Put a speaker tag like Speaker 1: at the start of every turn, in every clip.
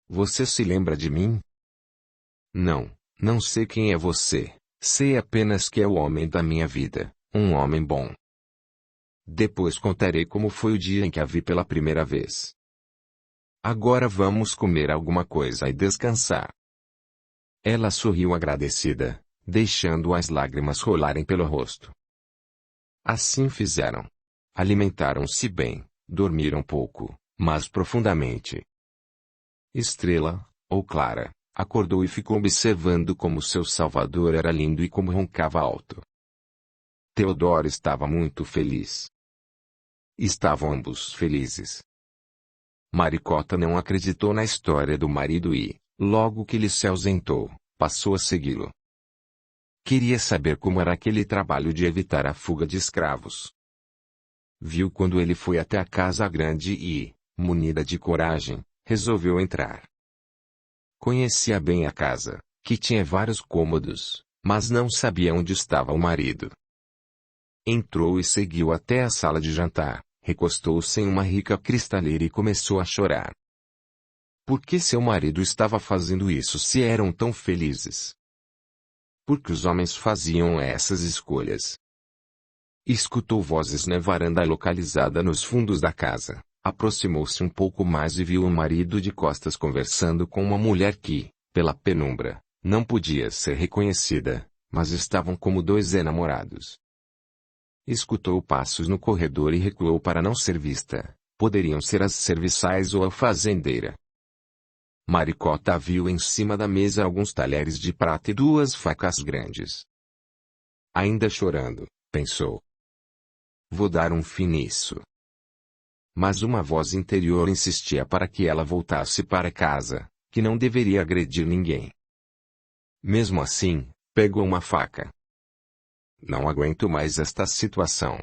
Speaker 1: Você se lembra de mim? Não, não sei quem é você. Sei apenas que é o homem da minha vida, um homem bom. Depois contarei como foi o dia em que a vi pela primeira vez. Agora vamos comer alguma coisa e descansar. Ela sorriu agradecida, deixando as lágrimas rolarem pelo rosto. Assim fizeram. Alimentaram-se bem, dormiram pouco, mas profundamente. Estrela, ou Clara, acordou e ficou observando como seu salvador era lindo e como roncava alto. Theodore estava muito feliz. Estavam ambos felizes. Maricota não acreditou na história do marido e, logo que ele se ausentou, passou a segui-lo. Queria saber como era aquele trabalho de evitar a fuga de escravos. Viu quando ele foi até a casa grande e, munida de coragem, resolveu entrar. Conhecia bem a casa, que tinha vários cômodos, mas não sabia onde estava o marido. Entrou e seguiu até a sala de jantar, recostou-se em uma rica cristaleira e começou a chorar. Por que seu marido estava fazendo isso se eram tão felizes? Por que os homens faziam essas escolhas? Escutou vozes na varanda localizada nos fundos da casa. Aproximou-se um pouco mais e viu o marido de costas conversando com uma mulher que, pela penumbra, não podia ser reconhecida, mas estavam como dois enamorados. Escutou passos no corredor e recuou para não ser vista. Poderiam ser as serviçais ou a fazendeira. Maricota viu em cima da mesa alguns talheres de prata e duas facas grandes. Ainda chorando, pensou. Vou dar um fim nisso. Mas uma voz interior insistia para que ela voltasse para casa, que não deveria agredir ninguém. Mesmo assim, pegou uma faca. Não aguento mais esta situação.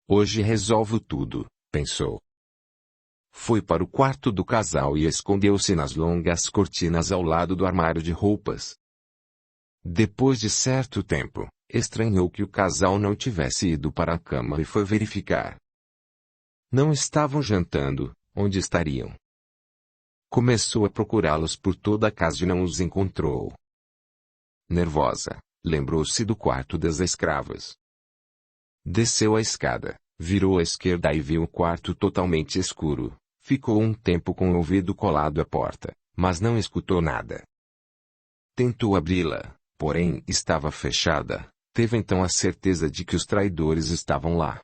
Speaker 1: Hoje resolvo tudo, pensou. Foi para o quarto do casal e escondeu-se nas longas cortinas ao lado do armário de roupas. Depois de certo tempo, estranhou que o casal não tivesse ido para a cama e foi verificar. Não estavam jantando, onde estariam? Começou a procurá-los por toda a casa e não os encontrou. Nervosa, lembrou-se do quarto das escravas. Desceu a escada, virou à esquerda e viu o quarto totalmente escuro. Ficou um tempo com o ouvido colado à porta, mas não escutou nada. Tentou abri-la, porém estava fechada. Teve então a certeza de que os traidores estavam lá.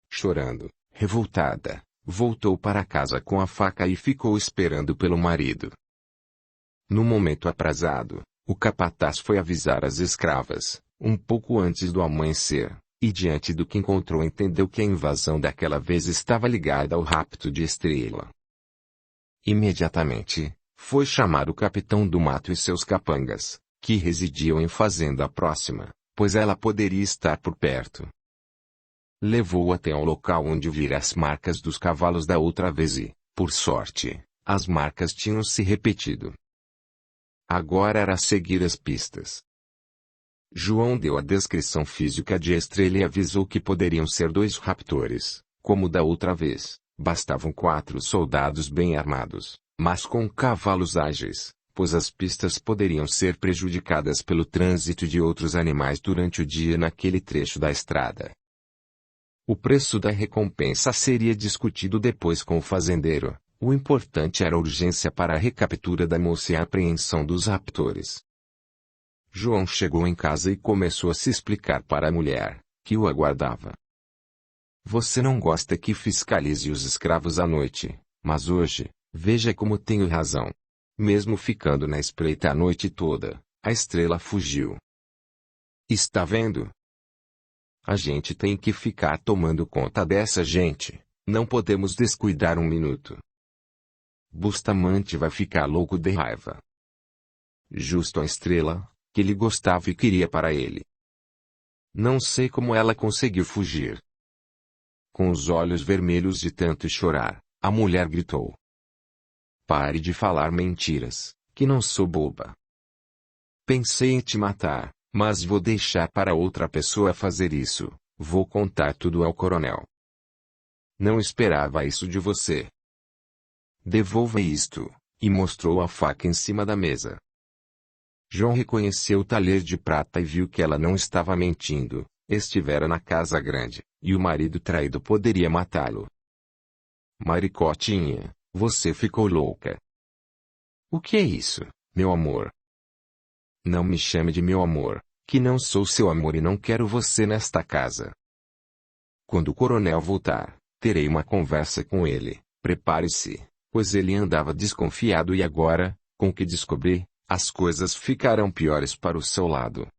Speaker 1: Chorando, revoltada, voltou para casa com a faca e ficou esperando pelo marido. No momento aprazado, o capataz foi avisar as escravas, um pouco antes do amanhecer, e diante do que encontrou entendeu que a invasão daquela vez estava ligada ao rapto de Estrela. Imediatamente, foi chamar o capitão do mato e seus capangas, que residiam em fazenda próxima, pois ela poderia estar por perto. Levou-o até ao local onde vira as marcas dos cavalos da outra vez e, por sorte, as marcas tinham se repetido. Agora era seguir as pistas. João deu a descrição física de Estrela e avisou que poderiam ser dois raptores, como da outra vez. Bastavam 4 soldados bem armados, mas com cavalos ágeis, pois as pistas poderiam ser prejudicadas pelo trânsito de outros animais durante o dia naquele trecho da estrada. O preço da recompensa seria discutido depois com o fazendeiro. O importante era a urgência para a recaptura da moça e a apreensão dos raptores. João chegou em casa e começou a se explicar para a mulher, que o aguardava. Você não gosta que fiscalize os escravos à noite, mas hoje, veja como tenho razão. Mesmo ficando na espreita a noite toda, a Estrela fugiu. Está vendo? A gente tem que ficar tomando conta dessa gente, não podemos descuidar um minuto. Bustamante vai ficar louco de raiva. Justo a Estrela, que ele gostava e queria para ele. Não sei como ela conseguiu fugir. Com os olhos vermelhos de tanto chorar, a mulher gritou. Pare de falar mentiras, que não sou boba. Pensei em te matar, mas vou deixar para outra pessoa fazer isso, vou contar tudo ao coronel. Não esperava isso de você. Devolva isto, e mostrou a faca em cima da mesa. João reconheceu o talher de prata e viu que ela não estava mentindo, estivera na casa grande, e o marido traído poderia matá-lo. Maricotinha, você ficou louca. O que é isso, meu amor? Não me chame de meu amor, que não sou seu amor e não quero você nesta casa. Quando o coronel voltar, terei uma conversa com ele, prepare-se, pois ele andava desconfiado e agora, com o que descobri, as coisas ficarão piores para o seu lado.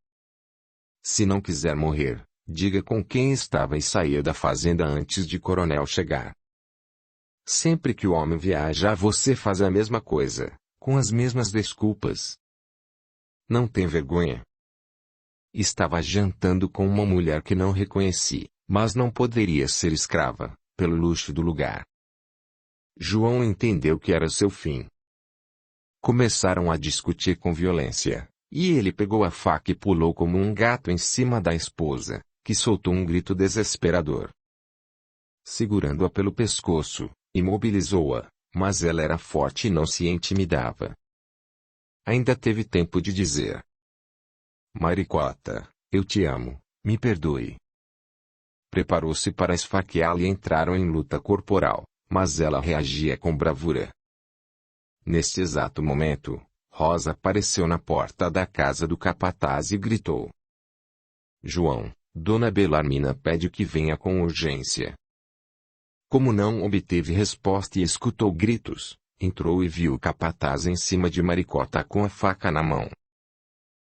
Speaker 1: Se não quiser morrer, diga com quem estava e saia da fazenda antes de coronel chegar. Sempre que o homem viaja você faz a mesma coisa, com as mesmas desculpas. Não tem vergonha? Estava jantando com uma mulher que não reconheci, mas não poderia ser escrava, pelo luxo do lugar. João entendeu que era seu fim. Começaram a discutir com violência, e ele pegou a faca e pulou como um gato em cima da esposa, que soltou um grito desesperador. Segurando-a pelo pescoço, imobilizou-a, mas ela era forte e não se intimidava. Ainda teve tempo de dizer: Maricota, eu te amo, me perdoe. Preparou-se para esfaqueá-la e entraram em luta corporal, mas ela reagia com bravura. Neste exato momento, Rosa apareceu na porta da casa do capataz e gritou: João, Dona Belarmina pede que venha com urgência. Como não obteve resposta e escutou gritos, entrou e viu o capataz em cima de Maricota com a faca na mão.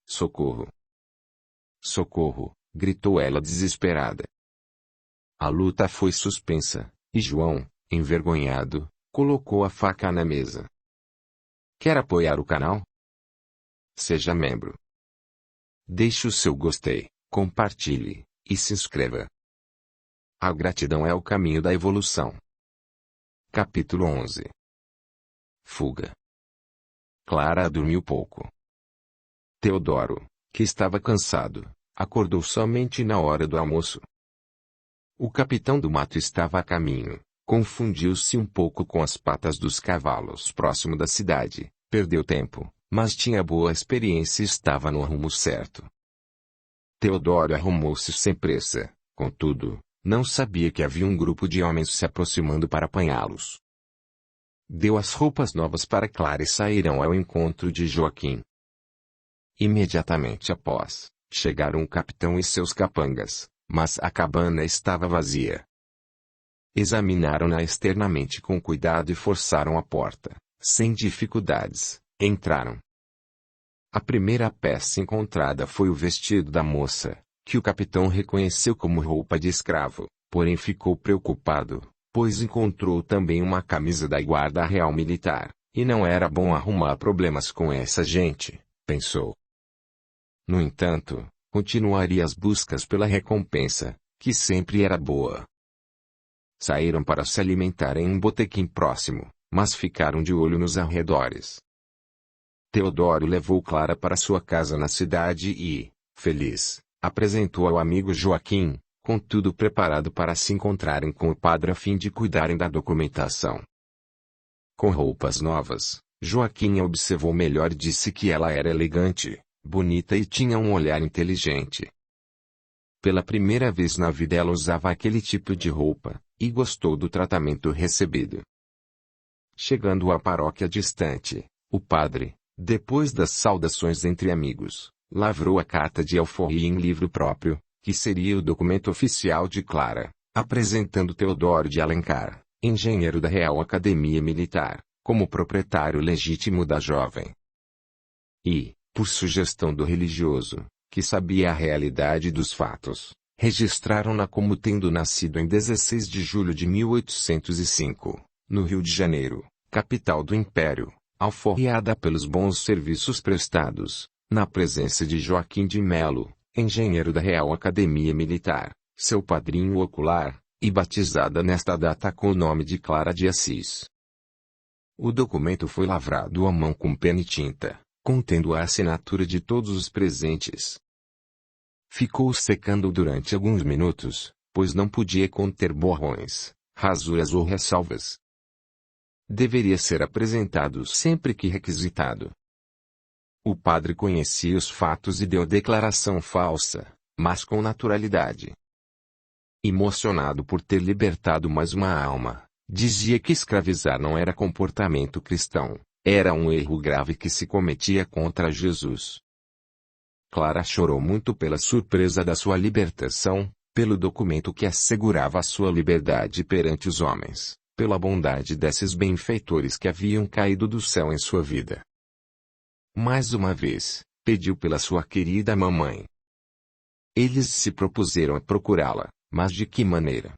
Speaker 1: Socorro! Socorro! Gritou ela desesperada. A luta foi suspensa, e João, envergonhado, colocou a faca na mesa. Quer apoiar o canal? Seja membro. Deixe o seu gostei, compartilhe, e se inscreva. A gratidão é o caminho da evolução. Capítulo 11. Fuga. Clara dormiu pouco. Teodoro, que estava cansado, acordou somente na hora do almoço. O capitão do mato estava a caminho, confundiu-se um pouco com as patas dos cavalos próximo da cidade, perdeu tempo, mas tinha boa experiência e estava no rumo certo. Teodoro arrumou-se sem pressa, contudo, não sabia que havia um grupo de homens se aproximando para apanhá-los. Deu as roupas novas para Clara e saíram ao encontro de Joaquim. Imediatamente após, chegaram o capitão e seus capangas, mas a cabana estava vazia. Examinaram-na externamente com cuidado e forçaram a porta. Sem dificuldades, entraram. A primeira peça encontrada foi o vestido da moça, que o capitão reconheceu como roupa de escravo, porém ficou preocupado, pois encontrou também uma camisa da Guarda Real Militar, e não era bom arrumar problemas com essa gente, pensou. No entanto, continuaria as buscas pela recompensa, que sempre era boa. Saíram para se alimentar em um botequim próximo, mas ficaram de olho nos arredores. Teodoro levou Clara para sua casa na cidade e, feliz, apresentou ao amigo Joaquim, com tudo preparado para se encontrarem com o padre a fim de cuidarem da documentação. Com roupas novas, Joaquim a observou melhor e disse que ela era elegante, bonita e tinha um olhar inteligente. Pela primeira vez na vida ela usava aquele tipo de roupa, e gostou do tratamento recebido. Chegando à paróquia distante, o padre, depois das saudações entre amigos, lavrou a carta de alforria em livro próprio, que seria o documento oficial de Clara, apresentando Teodoro de Alencar, engenheiro da Real Academia Militar, como proprietário legítimo da jovem. E, por sugestão do religioso, que sabia a realidade dos fatos, registraram-na como tendo nascido em 16 de julho de 1805. No Rio de Janeiro, capital do Império, alforriada pelos bons serviços prestados, na presença de Joaquim de Melo, engenheiro da Real Academia Militar, seu padrinho ocular, e batizada nesta data com o nome de Clara de Assis. O documento foi lavrado à mão com pena e tinta, contendo a assinatura de todos os presentes. Ficou secando durante alguns minutos, pois não podia conter borrões, rasuras ou ressalvas. deveria ser apresentado sempre que requisitado. O padre conhecia os fatos e deu declaração falsa, mas com naturalidade. Emocionado por ter libertado mais uma alma, dizia que escravizar não era comportamento cristão, era um erro grave que se cometia contra Jesus. Clara chorou muito pela surpresa da sua libertação, pelo documento que assegurava a sua liberdade perante os homens, pela bondade desses benfeitores que haviam caído do céu em sua vida. Mais uma vez, pediu pela sua querida mamãe. Eles se propuseram a procurá-la, mas de que maneira?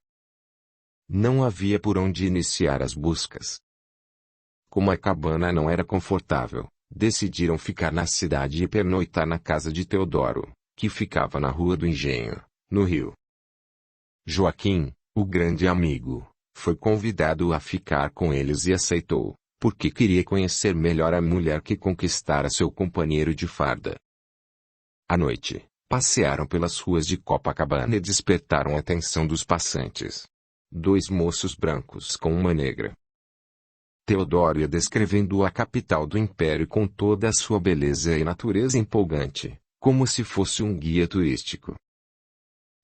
Speaker 1: Não havia por onde iniciar as buscas. Como a cabana não era confortável, decidiram ficar na cidade e pernoitar na casa de Teodoro, que ficava na Rua do Engenho, no Rio. Joaquim, o grande amigo, foi convidado a ficar com eles e aceitou, porque queria conhecer melhor a mulher que conquistara seu companheiro de farda. À noite, passearam pelas ruas de Copacabana e despertaram a atenção dos passantes. 2 moços brancos com uma negra. Teodoro ia descrevendo a capital do império com toda a sua beleza e natureza empolgante, como se fosse um guia turístico.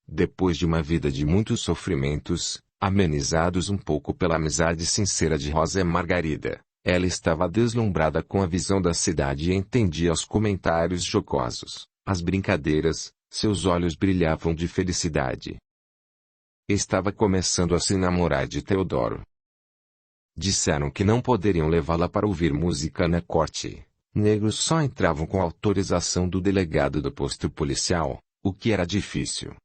Speaker 1: Depois de uma vida de muitos sofrimentos, amenizados um pouco pela amizade sincera de Rosa e Margarida, ela estava deslumbrada com a visão da cidade e entendia os comentários jocosos, as brincadeiras, seus olhos brilhavam de felicidade. Estava começando a se namorar de Teodoro. Disseram que não poderiam levá-la para ouvir música na corte. Negros só entravam com autorização do delegado do posto policial, o que era difícil.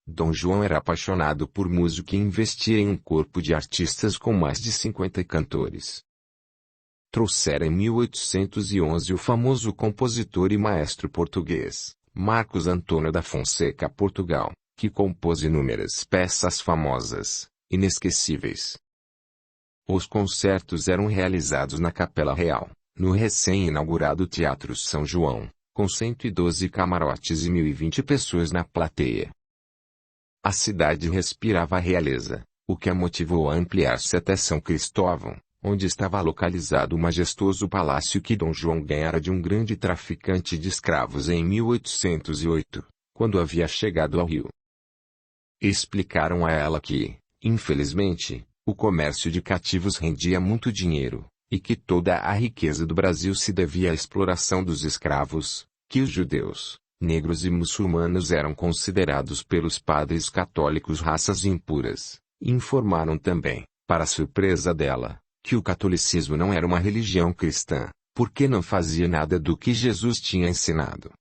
Speaker 1: Dom João era apaixonado por música e investia em um corpo de artistas com mais de 50 cantores. Trouxera em 1811 o famoso compositor e maestro português, Marcos Antônio da Fonseca a Portugal, que compôs inúmeras peças famosas, inesquecíveis. Os concertos eram realizados na Capela Real, no recém-inaugurado Teatro São João, com 112 camarotes e 1.020 pessoas na plateia. A cidade respirava a realeza, o que a motivou a ampliar-se até São Cristóvão, onde estava localizado o majestoso palácio que Dom João ganhara de um grande traficante de escravos em 1808, quando havia chegado ao Rio. Explicaram a ela que, infelizmente, o comércio de cativos rendia muito dinheiro, e que toda a riqueza do Brasil se devia à exploração dos escravos, que os judeus, negros e muçulmanos eram considerados pelos padres católicos raças impuras. Informaram também, para surpresa dela, que o catolicismo não era uma religião cristã, porque não fazia nada do que Jesus tinha ensinado.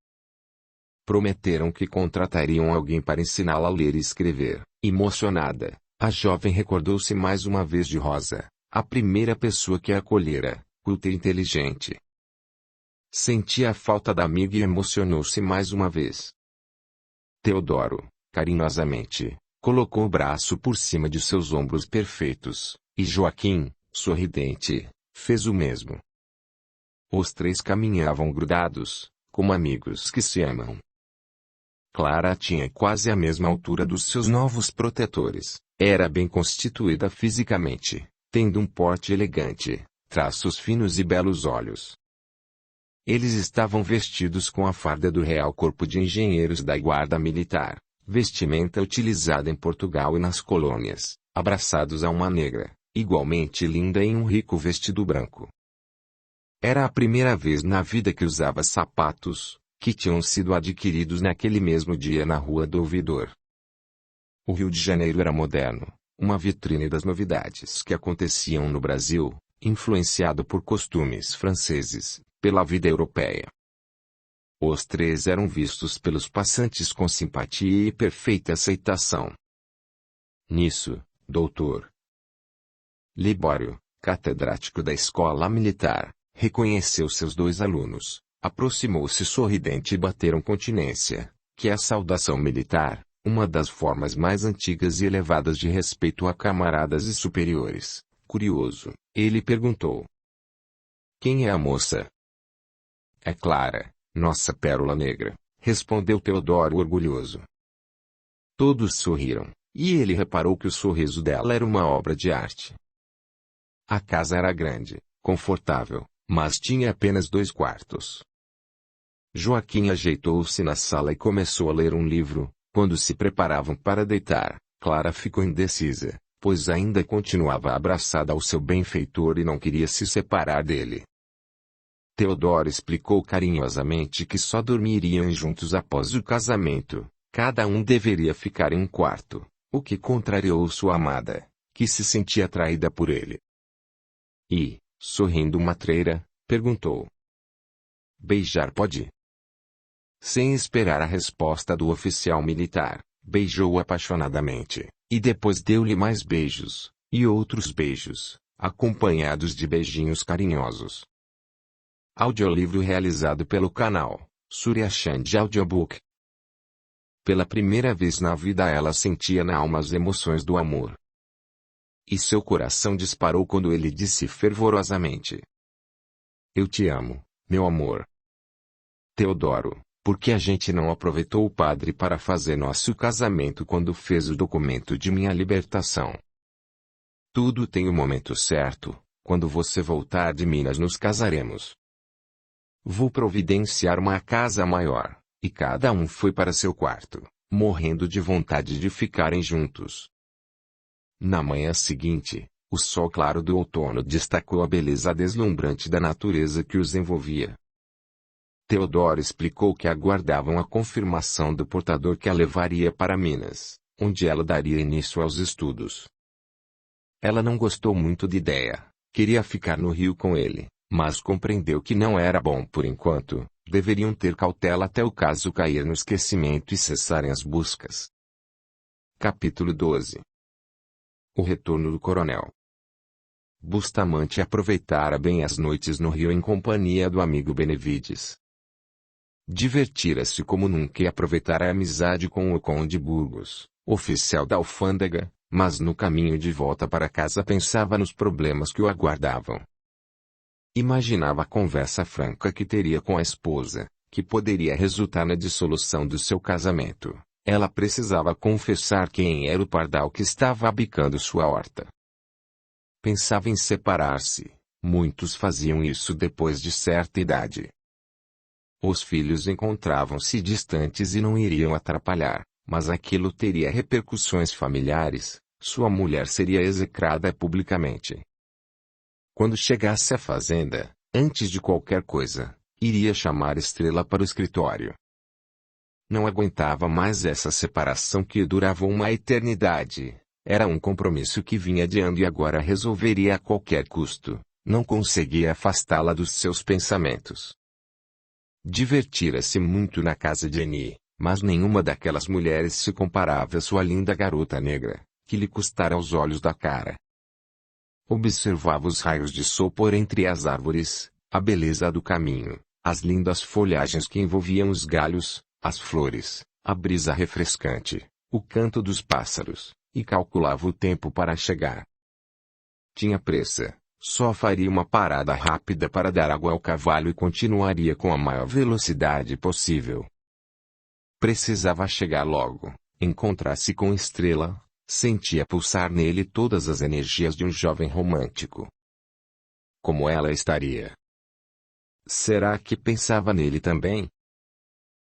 Speaker 1: Prometeram que contratariam alguém para ensiná-la a ler e escrever. Emocionada, a jovem recordou-se mais uma vez de Rosa, a primeira pessoa que a acolhera, culta e inteligente. Sentia a falta da amiga e emocionou-se mais uma vez. Teodoro, carinhosamente, colocou o braço por cima de seus ombros perfeitos, e Joaquim, sorridente, fez o mesmo. Os 3 caminhavam grudados, como amigos que se amam. Clara tinha quase a mesma altura dos seus novos protetores, era bem constituída fisicamente, tendo um porte elegante, traços finos e belos olhos. Eles estavam vestidos com a farda do Real Corpo de Engenheiros da Guarda Militar, vestimenta utilizada em Portugal e nas colônias, abraçados a uma negra, igualmente linda em um rico vestido branco. Era a primeira vez na vida que usava sapatos, que tinham sido adquiridos naquele mesmo dia na Rua do Ouvidor. O Rio de Janeiro era moderno, uma vitrine das novidades que aconteciam no Brasil, influenciado por costumes franceses, pela vida europeia. Os 3 eram vistos pelos passantes com simpatia e perfeita aceitação. Nisso, Dr. Libório, catedrático da escola militar, reconheceu seus 2 alunos, aproximou-se sorridente e bateram continência, que é a saudação militar, uma das formas mais antigas e elevadas de respeito a camaradas e superiores. Curioso, ele perguntou: "Quem é a moça?" "É Clara, nossa pérola negra", respondeu Teodoro orgulhoso. Todos sorriram, e ele reparou que o sorriso dela era uma obra de arte. A casa era grande, confortável, mas tinha apenas 2 quartos. Joaquim ajeitou-se na sala e começou a ler um livro. Quando se preparavam para deitar, Clara ficou indecisa, pois ainda continuava abraçada ao seu benfeitor e não queria se separar dele. Teodoro explicou carinhosamente que só dormiriam juntos após o casamento. Cada um deveria ficar em um quarto, o que contrariou sua amada, que se sentia atraída por ele. E, sorrindo matreira, perguntou: beijar pode? Sem esperar a resposta do oficial militar, beijou-o apaixonadamente, e depois deu-lhe mais beijos, e outros beijos, acompanhados de beijinhos carinhosos. Audiolivro realizado pelo canal Surya Chand Audiobook. Pela primeira vez na vida ela sentia na alma as emoções do amor. E seu coração disparou quando ele disse fervorosamente: eu te amo, meu amor. Teodoro, por que a gente não aproveitou o padre para fazer nosso casamento quando fez o documento de minha libertação? Tudo tem o momento certo, quando você voltar de Minas nos casaremos. Vou providenciar uma casa maior, e cada um foi para seu quarto, morrendo de vontade de ficarem juntos. Na manhã seguinte, o sol claro do outono destacou a beleza deslumbrante da natureza que os envolvia. Teodoro explicou que aguardavam a confirmação do portador que a levaria para Minas, onde ela daria início aos estudos. Ela não gostou muito da ideia, queria ficar no Rio com ele, mas compreendeu que não era bom por enquanto, deveriam ter cautela até o caso cair no esquecimento e cessarem as buscas. Capítulo 12. O retorno do coronel. Bustamante aproveitara bem as noites no Rio em companhia do amigo Benevides. Divertira-se como nunca e aproveitara a amizade com o conde Burgos, oficial da alfândega, mas no caminho de volta para casa pensava nos problemas que o aguardavam. Imaginava a conversa franca que teria com a esposa, que poderia resultar na dissolução do seu casamento. Ela precisava confessar quem era o pardal que estava abicando sua horta. Pensava em separar-se. Muitos faziam isso depois de certa idade. Os filhos encontravam-se distantes e não iriam atrapalhar, mas aquilo teria repercussões familiares, sua mulher seria execrada publicamente. Quando chegasse à fazenda, antes de qualquer coisa, iria chamar Estrela para o escritório. Não aguentava mais essa separação que durava uma eternidade. Era um compromisso que vinha adiando e agora resolveria a qualquer custo. Não conseguia afastá-la dos seus pensamentos. Divertira-se muito na casa de Annie, mas nenhuma daquelas mulheres se comparava à sua linda garota negra, que lhe custara os olhos da cara. Observava os raios de sol por entre as árvores, a beleza do caminho, as lindas folhagens que envolviam os galhos, as flores, a brisa refrescante, o canto dos pássaros, e calculava o tempo para chegar. Tinha pressa. Só faria uma parada rápida para dar água ao cavalo e continuaria com a maior velocidade possível. Precisava chegar logo, encontrar-se com Estrela, sentia pulsar nele todas as energias de um jovem romântico. Como ela estaria? Será que pensava nele também?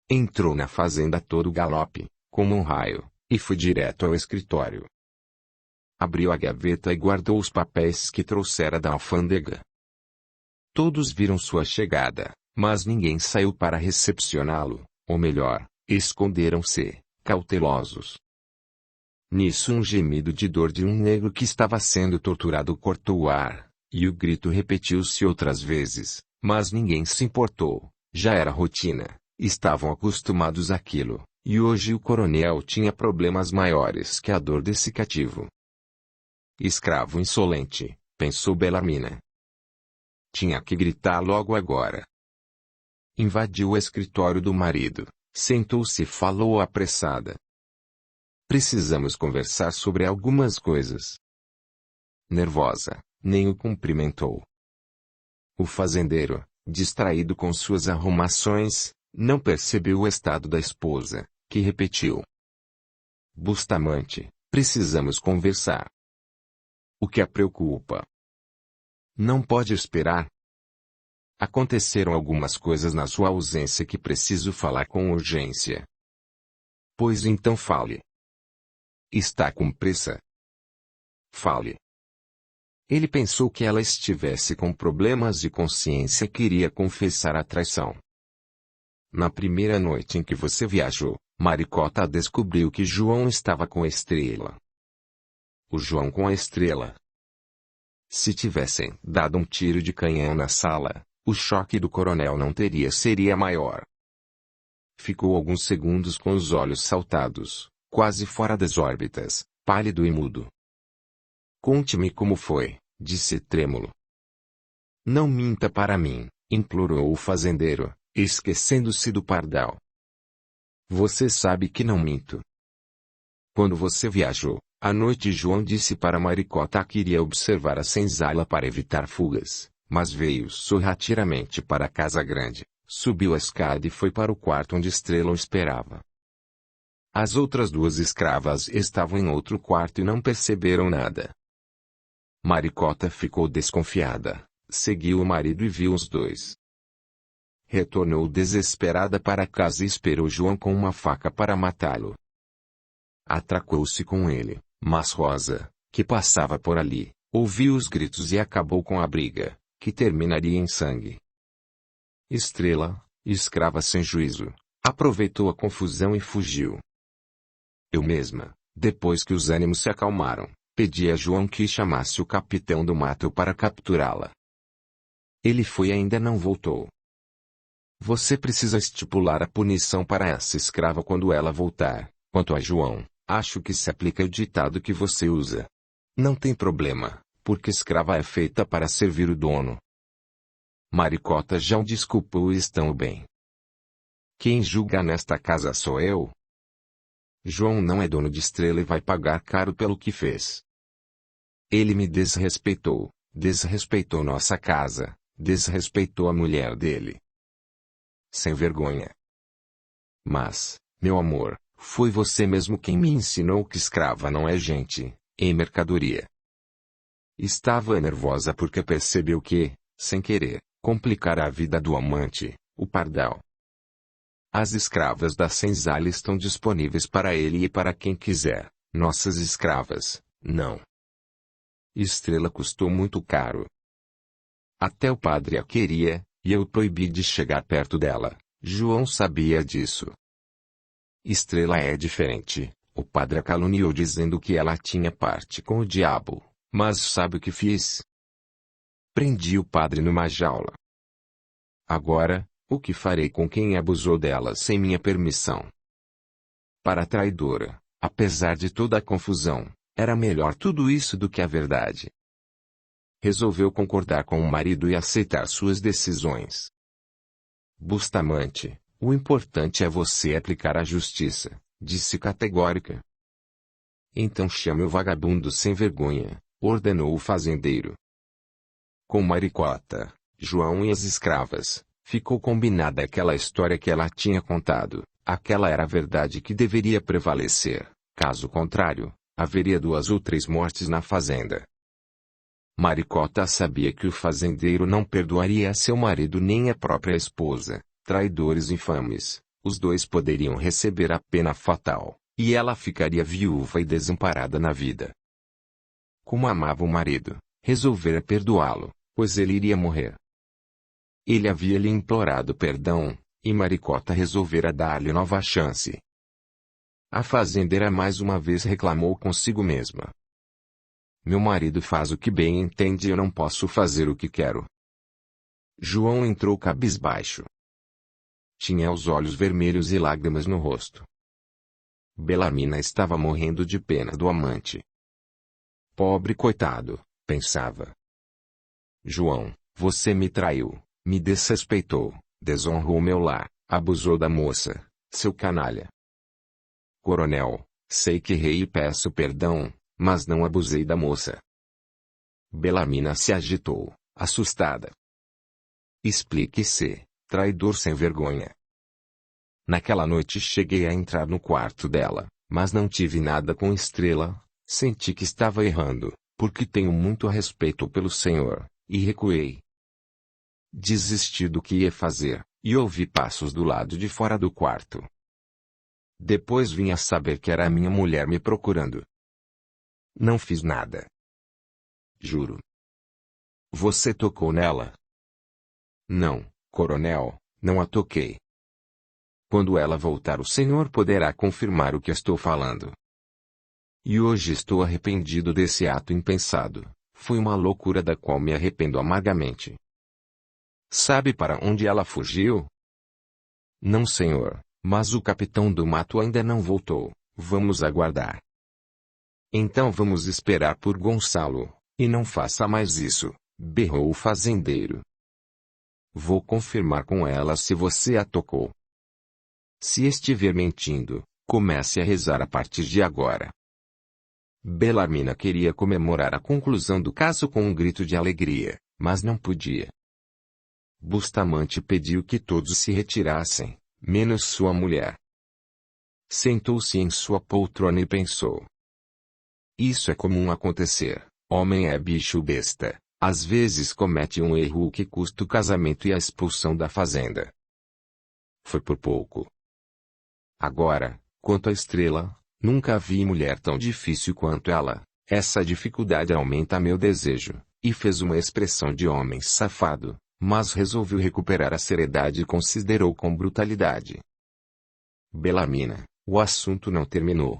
Speaker 1: Entrou na fazenda a todo galope, como um raio, e foi direto ao escritório. Abriu a gaveta e guardou os papéis que trouxera da alfândega. Todos viram sua chegada, mas ninguém saiu para recepcioná-lo, ou melhor, esconderam-se, cautelosos. Nisso um gemido de dor de um negro que estava sendo torturado cortou o ar, e o grito repetiu-se outras vezes, mas ninguém se importou, já era rotina, estavam acostumados àquilo, e hoje o coronel tinha problemas maiores que a dor desse cativo. Escravo insolente, pensou Belarmina. Tinha que gritar logo agora. Invadiu o escritório do marido, sentou-se e falou apressada. Precisamos conversar sobre algumas coisas. Nervosa, nem o cumprimentou. O fazendeiro, distraído com suas arrumações, não percebeu o estado da esposa, que repetiu. Bustamante, precisamos conversar. O que a preocupa? Não pode esperar. Aconteceram algumas coisas na sua ausência que preciso falar com urgência. Pois então fale. Está com pressa? Fale. Ele pensou que ela estivesse com problemas de consciência e queria confessar a traição. Na primeira noite em que você viajou, Maricota descobriu que João estava com a Estrela. O João com a Estrela. Se tivessem dado um tiro de canhão na sala, o choque do coronel não seria maior. Ficou alguns segundos com os olhos saltados, quase fora das órbitas, pálido e mudo. Conte-me como foi, disse trêmulo. Não minta para mim, implorou o fazendeiro, esquecendo-se do pardal. Você sabe que não minto. Quando você viajou, à noite João disse para Maricota que iria observar a senzala para evitar fugas, mas veio sorrateiramente para a casa grande, subiu a escada e foi para o quarto onde Estrela o esperava. As outras duas escravas estavam em outro quarto e não perceberam nada. Maricota ficou desconfiada, seguiu o marido e viu os dois. Retornou desesperada para casa e esperou João com uma faca para matá-lo. Atracou-se com ele, mas Rosa, que passava por ali, ouviu os gritos e acabou com a briga, que terminaria em sangue. Estrela, escrava sem juízo, aproveitou a confusão e fugiu. Eu mesma, depois que os ânimos se acalmaram, pedi a João que chamasse o capitão do mato para capturá-la. Ele foi e ainda não voltou. Você precisa estipular a punição para essa escrava quando ela voltar. Quanto a João, acho que se aplica o ditado que você usa. Não tem problema, porque escrava é feita para servir o dono. Maricota já o desculpou e estão bem. Quem julga nesta casa sou eu. João não é dono de Estrela e vai pagar caro pelo que fez. Ele me desrespeitou nossa casa, desrespeitou a mulher dele. Sem vergonha. Mas, meu amor, foi você mesmo quem me ensinou que escrava não é gente, é mercadoria. Estava nervosa porque percebeu que, sem querer, complicara a vida do amante, o pardal. As escravas da senzala estão disponíveis para ele e para quem quiser, nossas escravas, não. Estrela custou muito caro. Até o padre a queria, e eu proibi de chegar perto dela. João sabia disso. Estrela é diferente. O padre a caluniou dizendo que ela tinha parte com o diabo. Mas sabe o que fiz? Prendi o padre numa jaula. Agora, o que farei com quem abusou dela sem minha permissão? Para a traidora, apesar de toda a confusão, era melhor tudo isso do que a verdade. Resolveu concordar com o marido e aceitar suas decisões. Bustamante, o importante é você aplicar a justiça, disse categórica. Então chame o vagabundo sem vergonha, ordenou o fazendeiro. Com Maricota, João e as escravas, ficou combinada aquela história que ela tinha contado. Aquela era a verdade que deveria prevalecer. Caso contrário, haveria 2 ou 3 mortes na fazenda. Maricota sabia que o fazendeiro não perdoaria a seu marido nem a própria esposa, traidores infames. Os dois poderiam receber a pena fatal, e ela ficaria viúva e desamparada na vida. Como amava o marido, resolvera perdoá-lo, pois ele iria morrer. Ele havia lhe implorado perdão, e Maricota resolvera dar-lhe nova chance. A fazendeira mais uma vez reclamou consigo mesma. Meu marido faz o que bem entende e eu não posso fazer o que quero. João entrou cabisbaixo. Tinha os olhos vermelhos e lágrimas no rosto. Belarmina estava morrendo de pena do amante. Pobre coitado, pensava. João, você me traiu, me desrespeitou, desonrou meu lar, abusou da moça, seu canalha. Coronel, sei que errei e peço perdão, mas não abusei da moça. Belarmina se agitou, assustada. Explique-se, traidor sem vergonha. Naquela noite cheguei a entrar no quarto dela, mas não tive nada com Estrela. Senti que estava errando, porque tenho muito respeito pelo senhor, e recuei. Desisti do que ia fazer, e ouvi passos do lado de fora do quarto. Depois vim a saber que era a minha mulher me procurando. Não fiz nada. Juro. Você tocou nela? Não, coronel, não a toquei. Quando ela voltar, o senhor poderá confirmar o que estou falando. E hoje estou arrependido desse ato impensado. Foi uma loucura da qual me arrependo amargamente. Sabe para onde ela fugiu? Não, senhor, mas o capitão do mato ainda não voltou. Vamos aguardar. Então vamos esperar por Gonçalo, e não faça mais isso, berrou o fazendeiro. Vou confirmar com ela se você a tocou. Se estiver mentindo, comece a rezar a partir de agora. Belarmina queria comemorar a conclusão do caso com um grito de alegria, mas não podia. Bustamante pediu que todos se retirassem, menos sua mulher. Sentou-se em sua poltrona e pensou. Isso é comum acontecer, homem é bicho besta, às vezes comete um erro que custa o casamento e a expulsão da fazenda. Foi por pouco. Agora, quanto à estrela, nunca vi mulher tão difícil quanto ela. Essa dificuldade aumenta meu desejo, e fez uma expressão de homem safado, mas resolveu recuperar a seriedade e considerou com brutalidade. Belarmina, o assunto não terminou.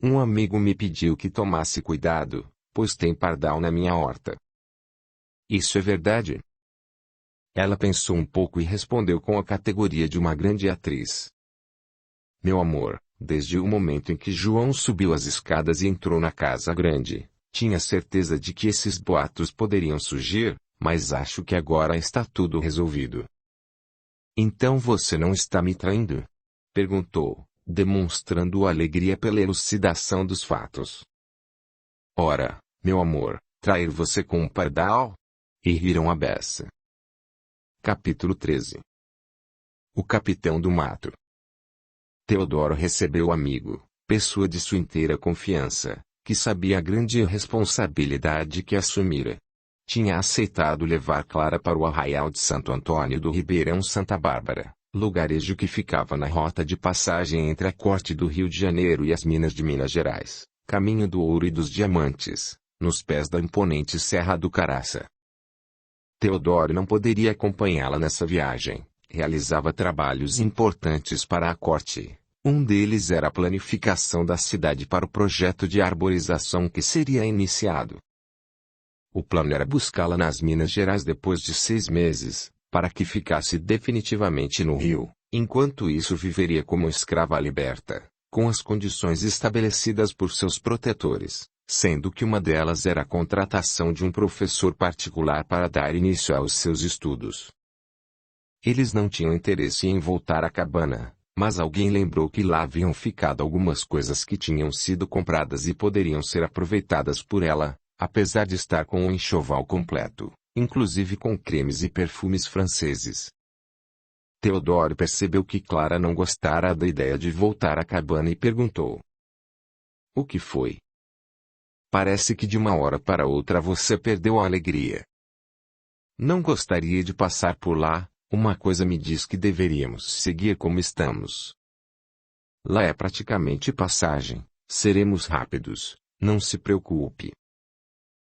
Speaker 1: Um amigo me pediu que tomasse cuidado, pois tem pardal na minha horta. Isso é verdade? Ela pensou um pouco e respondeu com a categoria de uma grande atriz. Meu amor, desde o momento em que João subiu as escadas e entrou na casa grande, tinha certeza de que esses boatos poderiam surgir, mas acho que agora está tudo resolvido. Então você não está me traindo? Perguntou, demonstrando alegria pela elucidação dos fatos. Ora, meu amor, trair você com um pardal? E riram a beça. Capítulo 13. O capitão do mato. Teodoro recebeu o amigo, pessoa de sua inteira confiança, que sabia a grande responsabilidade que assumira. Tinha aceitado levar Clara para o arraial de Santo Antônio do Ribeirão Santa Bárbara, lugarejo que ficava na rota de passagem entre a corte do Rio de Janeiro e as minas de Minas Gerais, caminho do ouro e dos diamantes, nos pés da imponente Serra do Caraça. Teodoro não poderia acompanhá-la nessa viagem. Realizava trabalhos importantes para a corte. Um deles era a planificação da cidade para o projeto de arborização que seria iniciado. O plano era buscá-la nas Minas Gerais depois de 6 meses, para que ficasse definitivamente no Rio. Enquanto isso viveria como escrava liberta, com as condições estabelecidas por seus protetores, sendo que uma delas era a contratação de um professor particular para dar início aos seus estudos. Eles não tinham interesse em voltar à cabana, mas alguém lembrou que lá haviam ficado algumas coisas que tinham sido compradas e poderiam ser aproveitadas por ela, apesar de estar com o enxoval completo, inclusive com cremes e perfumes franceses. Teodoro percebeu que Clara não gostara da ideia de voltar à cabana e perguntou: O que foi? Parece que de uma hora para outra você perdeu a alegria. Não gostaria de passar por lá. Uma coisa me diz que deveríamos seguir como estamos. Lá é praticamente passagem, seremos rápidos, não se preocupe.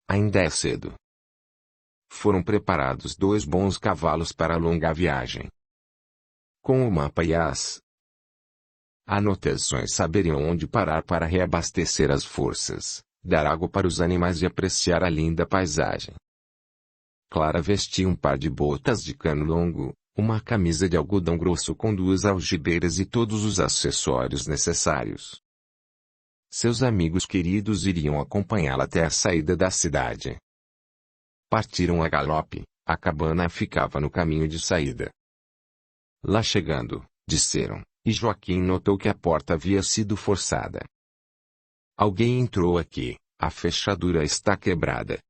Speaker 1: Ainda é cedo. Foram preparados 2 bons cavalos para a longa viagem. Com o mapa e as anotações saberiam onde parar para reabastecer as forças, dar água para os animais e apreciar a linda paisagem. Clara vestia um par de botas de cano longo, uma camisa de algodão grosso com 2 algibeiras e todos os acessórios necessários. Seus amigos queridos iriam acompanhá-la até a saída da cidade. Partiram a galope, a cabana ficava no caminho de saída. Lá chegando, disseram, e Joaquim notou que a porta havia sido forçada. Alguém entrou aqui, a fechadura está quebrada.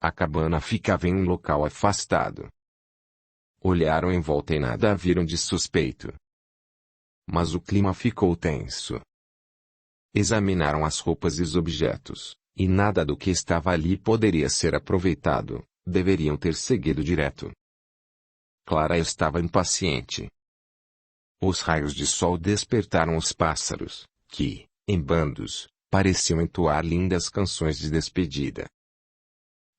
Speaker 1: A cabana ficava em um local afastado. Olharam em volta e nada viram de suspeito. Mas o clima ficou tenso. Examinaram as roupas e os objetos, e nada do que estava ali poderia ser aproveitado, deveriam ter seguido direto. Clara estava impaciente. Os raios de sol despertaram os pássaros, que, em bandos, pareciam entoar lindas canções de despedida.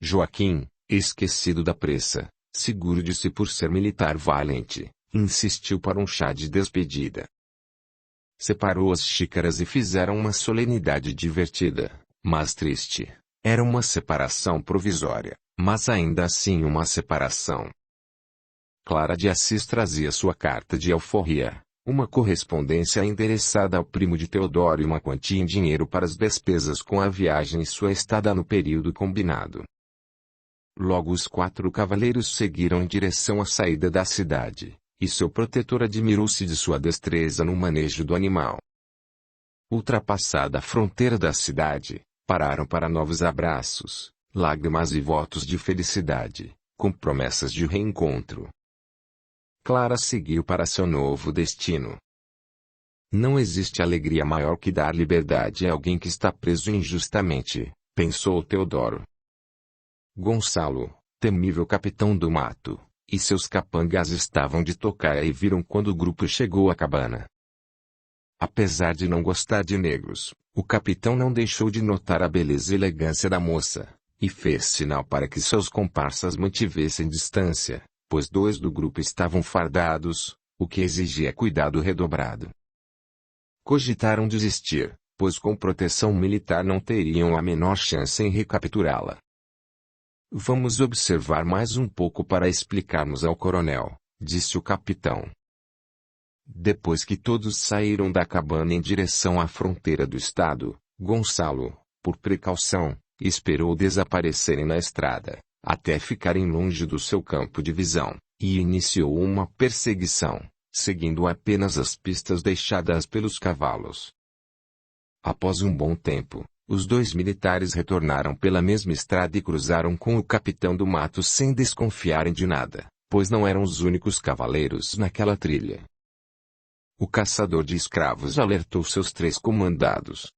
Speaker 1: Joaquim, esquecido da pressa, seguro de si por ser militar valente, insistiu para um chá de despedida. Separou as xícaras e fizeram uma solenidade divertida, mas triste. Era uma separação provisória, mas ainda assim uma separação. Clara de Assis trazia sua carta de alforria, uma correspondência endereçada ao primo de Teodoro e uma quantia em dinheiro para as despesas com a viagem e sua estada no período combinado. Logo os 4 cavaleiros seguiram em direção à saída da cidade, e seu protetor admirou-se de sua destreza no manejo do animal. Ultrapassada a fronteira da cidade, pararam para novos abraços, lágrimas e votos de felicidade, com promessas de reencontro. Clara seguiu para seu novo destino. Não existe alegria maior que dar liberdade a alguém que está preso injustamente, pensou Teodoro. Gonçalo, temível capitão do mato, e seus capangas estavam de tocaia e viram quando o grupo chegou à cabana. Apesar de não gostar de negros, o capitão não deixou de notar a beleza e elegância da moça, e fez sinal para que seus comparsas mantivessem distância, pois 2 do grupo estavam fardados, o que exigia cuidado redobrado. Cogitaram desistir, pois com proteção militar não teriam a menor chance em recapturá-la. Vamos observar mais um pouco para explicarmos ao coronel, disse o capitão. Depois que todos saíram da cabana em direção à fronteira do estado, Gonçalo, por precaução, esperou desaparecerem na estrada, até ficarem longe do seu campo de visão, e iniciou uma perseguição, seguindo apenas as pistas deixadas pelos cavalos. Após um bom tempo, os 2 militares retornaram pela mesma estrada e cruzaram com o capitão do mato sem desconfiarem de nada, pois não eram os únicos cavaleiros naquela trilha. O caçador de escravos alertou seus 3 comandados.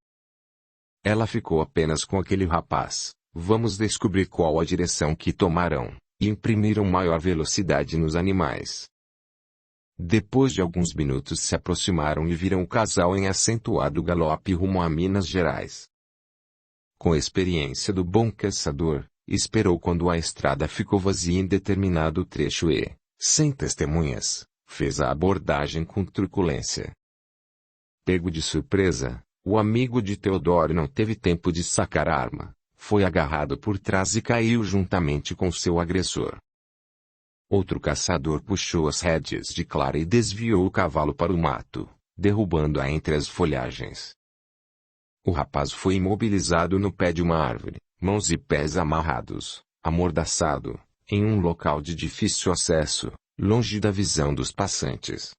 Speaker 1: Ela ficou apenas com aquele rapaz. Vamos descobrir qual a direção que tomarão, e imprimiram maior velocidade nos animais. Depois de alguns minutos se aproximaram e viram o casal em acentuado galope rumo a Minas Gerais. Com a experiência do bom caçador, esperou quando a estrada ficou vazia em determinado trecho e, sem testemunhas, fez a abordagem com truculência. Pego de surpresa, o amigo de Teodoro não teve tempo de sacar a arma. Foi agarrado por trás e caiu juntamente com seu agressor. Outro caçador puxou as rédeas de Clara e desviou o cavalo para o mato, derrubando-a entre as folhagens. O rapaz foi imobilizado no pé de uma árvore, mãos e pés amarrados, amordaçado, em um local de difícil acesso, longe da visão dos passantes.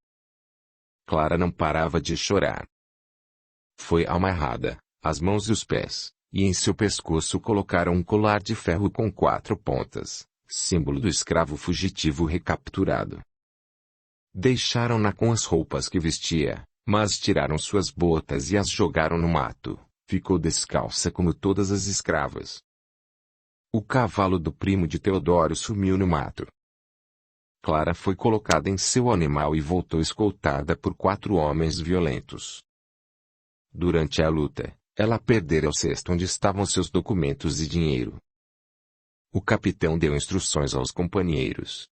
Speaker 1: Clara não parava de chorar. Foi amarrada, as mãos e os pés, e em seu pescoço colocaram um colar de ferro com 4 pontas, símbolo do escravo fugitivo recapturado. Deixaram-na com as roupas que vestia, mas tiraram suas botas e as jogaram no mato. Ficou descalça como todas as escravas. O cavalo do primo de Teodoro sumiu no mato. Clara foi colocada em seu animal e voltou escoltada por 4 homens violentos. Durante a luta, ela perdera o cesto onde estavam seus documentos e dinheiro. O capitão deu instruções aos companheiros.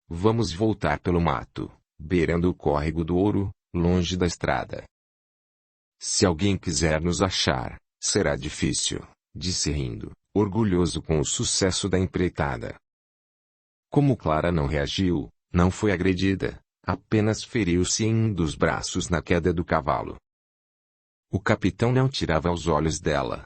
Speaker 1: Vamos voltar pelo mato, beirando o córrego do Ouro, longe da estrada. Se alguém quiser nos achar, será difícil, disse rindo, orgulhoso com o sucesso da empreitada. Como Clara não reagiu, não foi agredida, apenas feriu-se em um dos braços na queda do cavalo. O capitão não tirava os olhos dela.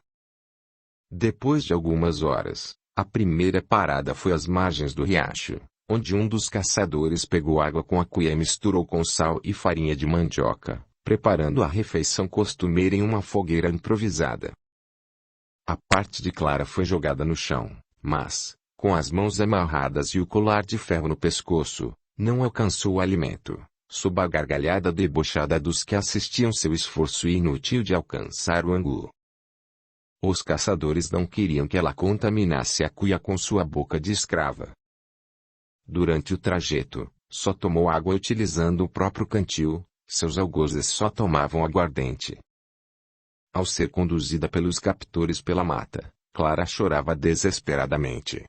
Speaker 1: Depois de algumas horas, a primeira parada foi às margens do riacho, onde um dos caçadores pegou água com a cuia e misturou com sal e farinha de mandioca, preparando a refeição costumeira em uma fogueira improvisada. A parte de Clara foi jogada no chão, mas, com as mãos amarradas e o colar de ferro no pescoço, não alcançou o alimento, sob a gargalhada debochada dos que assistiam seu esforço inútil de alcançar o ângulo. Os caçadores não queriam que ela contaminasse a cuia com sua boca de escrava. Durante o trajeto, só tomou água utilizando o próprio cantil, seus algozes só tomavam aguardente. Ao ser conduzida pelos captores pela mata, Clara chorava desesperadamente.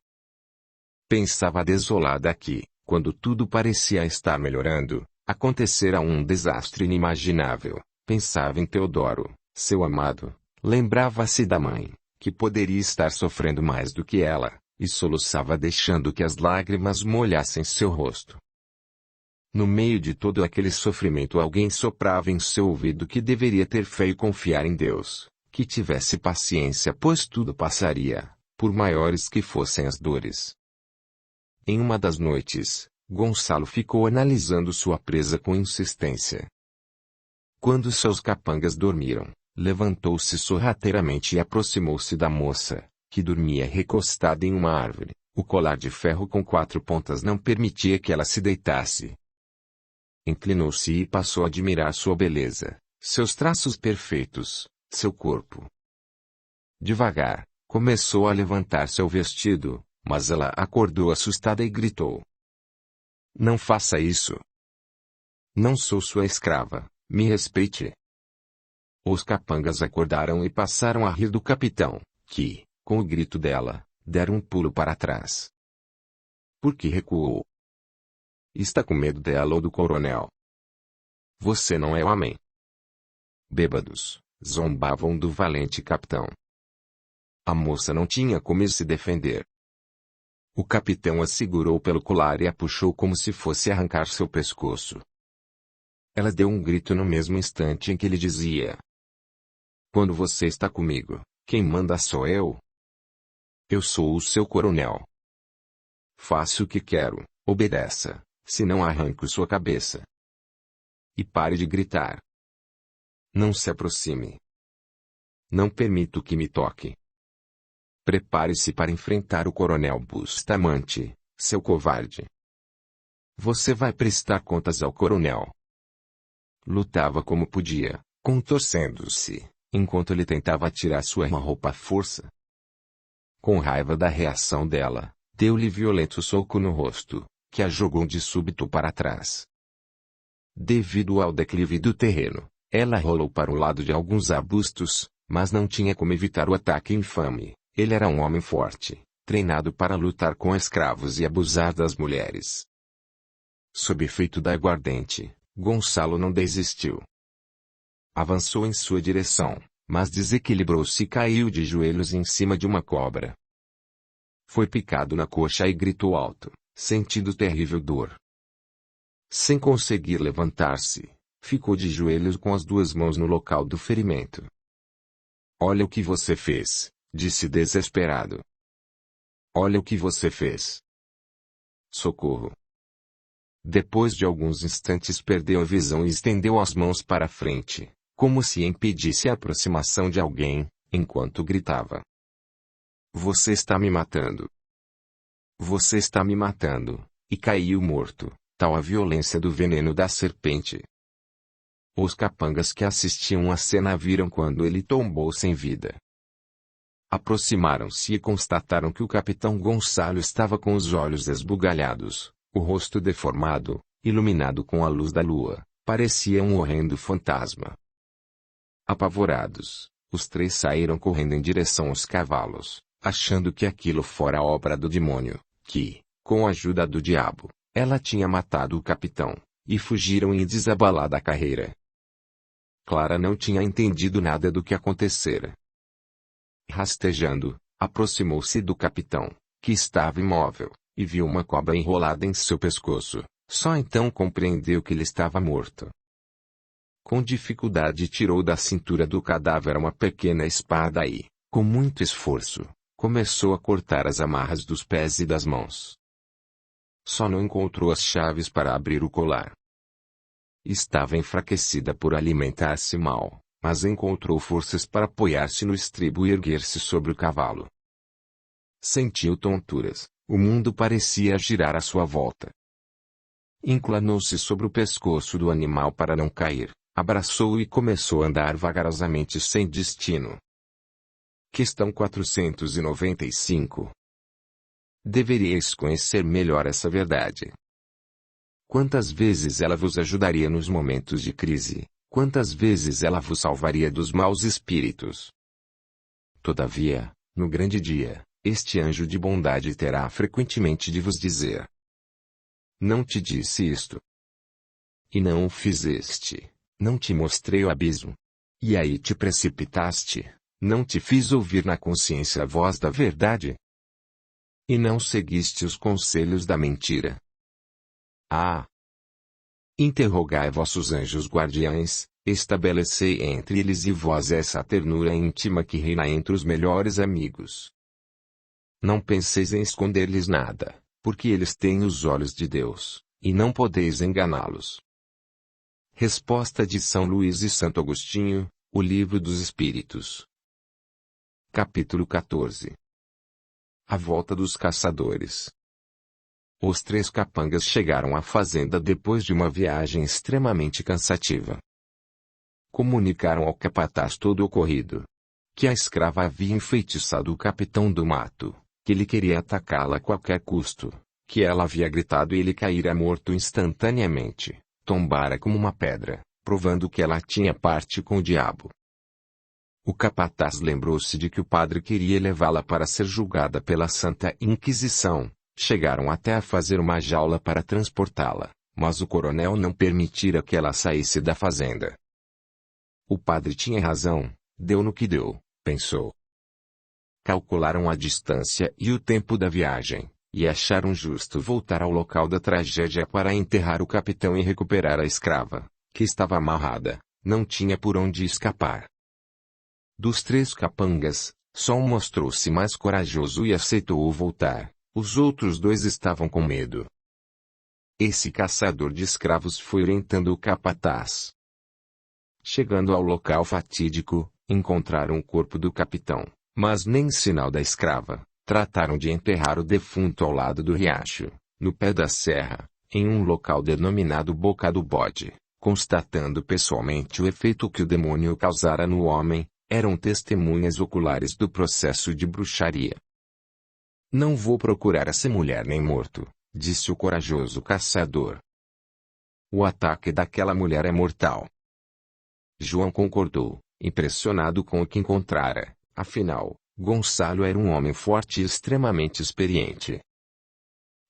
Speaker 1: Pensava desolada que, quando tudo parecia estar melhorando, acontecera um desastre inimaginável. Pensava em Teodoro, seu amado, lembrava-se da mãe, que poderia estar sofrendo mais do que ela, e soluçava deixando que as lágrimas molhassem seu rosto. No meio de todo aquele sofrimento alguém soprava em seu ouvido que deveria ter fé e confiar em Deus, que tivesse paciência pois tudo passaria, por maiores que fossem as dores. Em uma das noites, Gonçalo ficou analisando sua presa com insistência. Quando seus capangas dormiram, levantou-se sorrateiramente e aproximou-se da moça, que dormia recostada em uma árvore. O colar de ferro com 4 pontas não permitia que ela se deitasse. Inclinou-se e passou a admirar sua beleza, seus traços perfeitos, seu corpo. Devagar, começou a levantar seu vestido, mas ela acordou assustada e gritou: "Não faça isso! Não sou sua escrava, me respeite!" Os capangas acordaram e passaram a rir do capitão, que, com o grito dela, dera um pulo para trás. Por que recuou? Está com medo dela ou do coronel? Você não é homem. Bêbados, zombavam do valente capitão. A moça não tinha como se defender. O capitão a segurou pelo colar e a puxou como se fosse arrancar seu pescoço. Ela deu um grito no mesmo instante em que ele dizia: "Quando você está comigo, quem manda sou eu. Eu sou o seu coronel. Faça o que quero, obedeça, senão arranco sua cabeça. E pare de gritar. Não se aproxime. Não permito que me toque. Prepare-se para enfrentar o coronel Bustamante, seu covarde. Você vai prestar contas ao coronel." Lutava como podia, contorcendo-se, enquanto ele tentava tirar sua roupa à força. Com raiva da reação dela, deu-lhe violento soco no rosto, que a jogou de súbito para trás. Devido ao declive do terreno, ela rolou para o lado de alguns arbustos, mas não tinha como evitar o ataque infame. Ele era um homem forte, treinado para lutar com escravos e abusar das mulheres. Sob efeito da aguardente, Gonçalo não desistiu. Avançou em sua direção, mas desequilibrou-se e caiu de joelhos em cima de uma cobra. Foi picado na coxa e gritou alto, sentindo terrível dor. Sem conseguir levantar-se, ficou de joelhos com as 2 mãos no local do ferimento. "Olha o que você fez", disse desesperado. "Olha o que você fez. Socorro." Depois de alguns instantes perdeu a visão e estendeu as mãos para a frente, como se impedisse a aproximação de alguém, enquanto gritava: "Você está me matando. Você está me matando", e caiu morto, tal a violência do veneno da serpente. Os capangas que assistiam à cena viram quando ele tombou sem vida. Aproximaram-se e constataram que o capitão Gonçalo estava com os olhos esbugalhados, o rosto deformado, iluminado com a luz da lua, parecia um horrendo fantasma. Apavorados, os 3 saíram correndo em direção aos cavalos, achando que aquilo fora obra do demônio, que, com a ajuda do diabo, ela tinha matado o capitão, e fugiram em desabalada carreira. Clara não tinha entendido nada do que acontecera. Rastejando, aproximou-se do capitão, que estava imóvel, e viu uma cobra enrolada em seu pescoço. Só então compreendeu que ele estava morto. Com dificuldade tirou da cintura do cadáver uma pequena espada e, com muito esforço, começou a cortar as amarras dos pés e das mãos. Só não encontrou as chaves para abrir o colar. Estava enfraquecida por alimentar-se mal, mas encontrou forças para apoiar-se no estribo e erguer-se sobre o cavalo. Sentiu tonturas, o mundo parecia girar à sua volta. Inclinou-se sobre o pescoço do animal para não cair, abraçou-o e começou a andar vagarosamente sem destino. Questão 495. Deveríeis conhecer melhor essa verdade. Quantas vezes ela vos ajudaria nos momentos de crise? Quantas vezes ela vos salvaria dos maus espíritos? Todavia, no grande dia, este anjo de bondade terá frequentemente de vos dizer: não te disse isto. E não o fizeste. Não te mostrei o abismo. E aí te precipitaste. Não te fiz ouvir na consciência a voz da verdade. E não seguiste os conselhos da mentira. Ah! Interrogai vossos anjos guardiães, estabelecei entre eles e vós essa ternura íntima que reina entre os melhores amigos. Não penseis em esconder-lhes nada, porque eles têm os olhos de Deus, e não podeis enganá-los. Resposta de São Luís e Santo Agostinho, O Livro dos Espíritos. Capítulo 14. A volta dos caçadores. Os três capangas chegaram à fazenda depois de uma viagem extremamente cansativa. Comunicaram ao capataz todo o ocorrido. Que a escrava havia enfeitiçado o capitão do mato, que ele queria atacá-la a qualquer custo, que ela havia gritado e ele caíra morto instantaneamente, tombara como uma pedra, provando que ela tinha parte com o diabo. O capataz lembrou-se de que o padre queria levá-la para ser julgada pela Santa Inquisição. Chegaram até a fazer uma jaula para transportá-la, mas o coronel não permitira que ela saísse da fazenda. O padre tinha razão, deu no que deu, pensou. Calcularam a distância e o tempo da viagem, e acharam justo voltar ao local da tragédia para enterrar o capitão e recuperar a escrava, que estava amarrada, não tinha por onde escapar. Dos três capangas, só um mostrou-se mais corajoso e aceitou voltar. Os outros dois estavam com medo. Esse caçador de escravos foi orientando o capataz. Chegando ao local fatídico, encontraram o corpo do capitão, mas nem sinal da escrava. Trataram de enterrar o defunto ao lado do riacho, no pé da serra, em um local denominado Boca do Bode, constatando pessoalmente o efeito que o demônio causara no homem. Eram testemunhas oculares do processo de bruxaria. Não vou procurar essa mulher nem morto, disse o corajoso caçador. O ataque daquela mulher é mortal. João concordou, impressionado com o que encontrara, afinal, Gonçalo era um homem forte e extremamente experiente.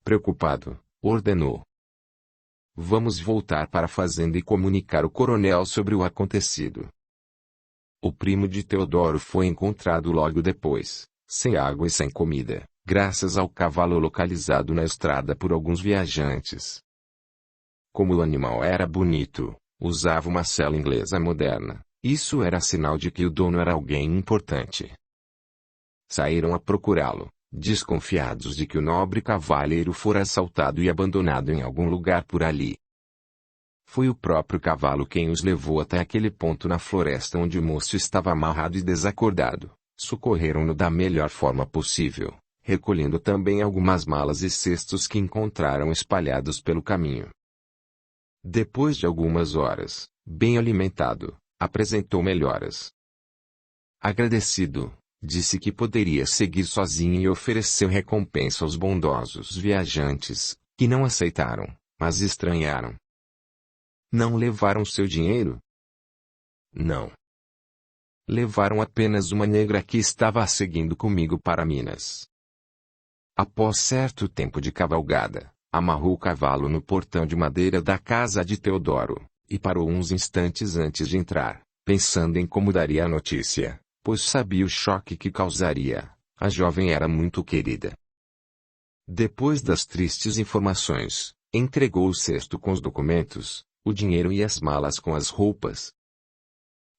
Speaker 1: Preocupado, ordenou: vamos voltar para a fazenda e comunicar ao coronel sobre o acontecido. O primo de Teodoro foi encontrado logo depois, sem água e sem comida, graças ao cavalo localizado na estrada por alguns viajantes. Como o animal era bonito, usava uma sela inglesa moderna, isso era sinal de que o dono era alguém importante. Saíram a procurá-lo, desconfiados de que o nobre cavalheiro fora assaltado e abandonado em algum lugar por ali. Foi o próprio cavalo quem os levou até aquele ponto na floresta onde o moço estava amarrado e desacordado. Socorreram-no da melhor forma possível, recolhendo também algumas malas e cestos que encontraram espalhados pelo caminho. Depois de algumas horas, bem alimentado, apresentou melhoras. Agradecido, disse que poderia seguir sozinho e ofereceu recompensa aos bondosos viajantes, que não aceitaram, mas estranharam. Não levaram seu dinheiro? Não. Levaram apenas uma negra que estava a seguindo comigo para Minas. Após certo tempo de cavalgada, amarrou o cavalo no portão de madeira da casa de Teodoro, e parou uns instantes antes de entrar, pensando em como daria a notícia, pois sabia o choque que causaria. A jovem era muito querida. Depois das tristes informações, entregou o cesto com os documentos, o dinheiro e as malas com as roupas.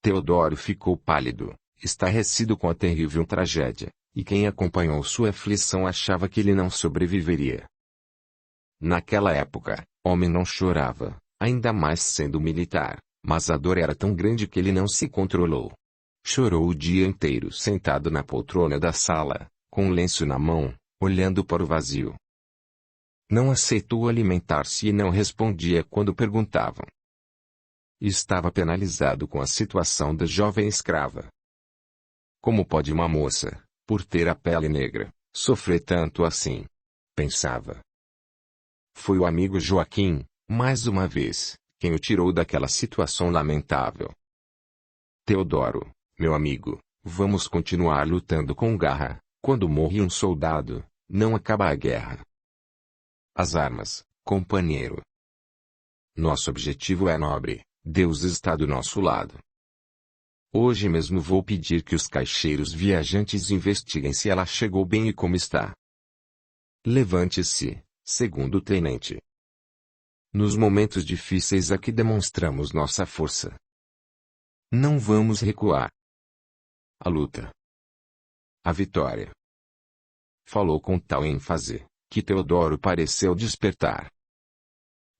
Speaker 1: Teodoro ficou pálido, estarrecido com a terrível tragédia, e quem acompanhou sua aflição achava que ele não sobreviveria. Naquela época, homem não chorava, ainda mais sendo militar, mas a dor era tão grande que ele não se controlou. Chorou o dia inteiro sentado na poltrona da sala, com um lenço na mão, olhando para o vazio. Não aceitou alimentar-se e não respondia quando perguntavam. Estava penalizado com a situação da jovem escrava. Como pode uma moça, por ter a pele negra, sofrer tanto assim? Pensava. Foi o amigo Joaquim, mais uma vez, quem o tirou daquela situação lamentável. Teodoro, meu amigo, vamos continuar lutando com garra. Quando morre um soldado, não acaba a guerra. As armas, companheiro. Nosso objetivo é nobre, Deus está do nosso lado. Hoje mesmo vou pedir que os caixeiros viajantes investiguem se ela chegou bem e como está. Levante-se, segundo tenente. Nos momentos difíceis é que demonstramos nossa força. Não vamos recuar. A luta. A vitória. Falou com tal ênfase, que Teodoro pareceu despertar.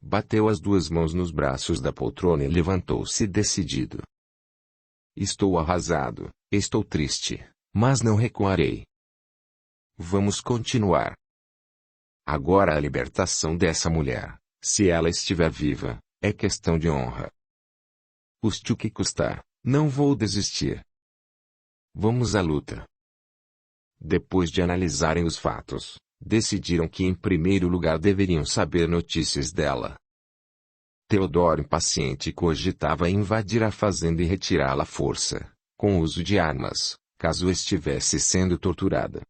Speaker 1: Bateu as duas mãos nos braços da poltrona e levantou-se decidido. Estou arrasado, estou triste, mas não recuarei. Vamos continuar. Agora a libertação dessa mulher, se ela estiver viva, é questão de honra. Custe o que custar, não vou desistir. Vamos à luta. Depois de analisarem os fatos, decidiram que em primeiro lugar deveriam saber notícias dela. Teodoro impaciente cogitava invadir a fazenda e retirá-la à força, com o uso de armas, caso estivesse sendo torturada.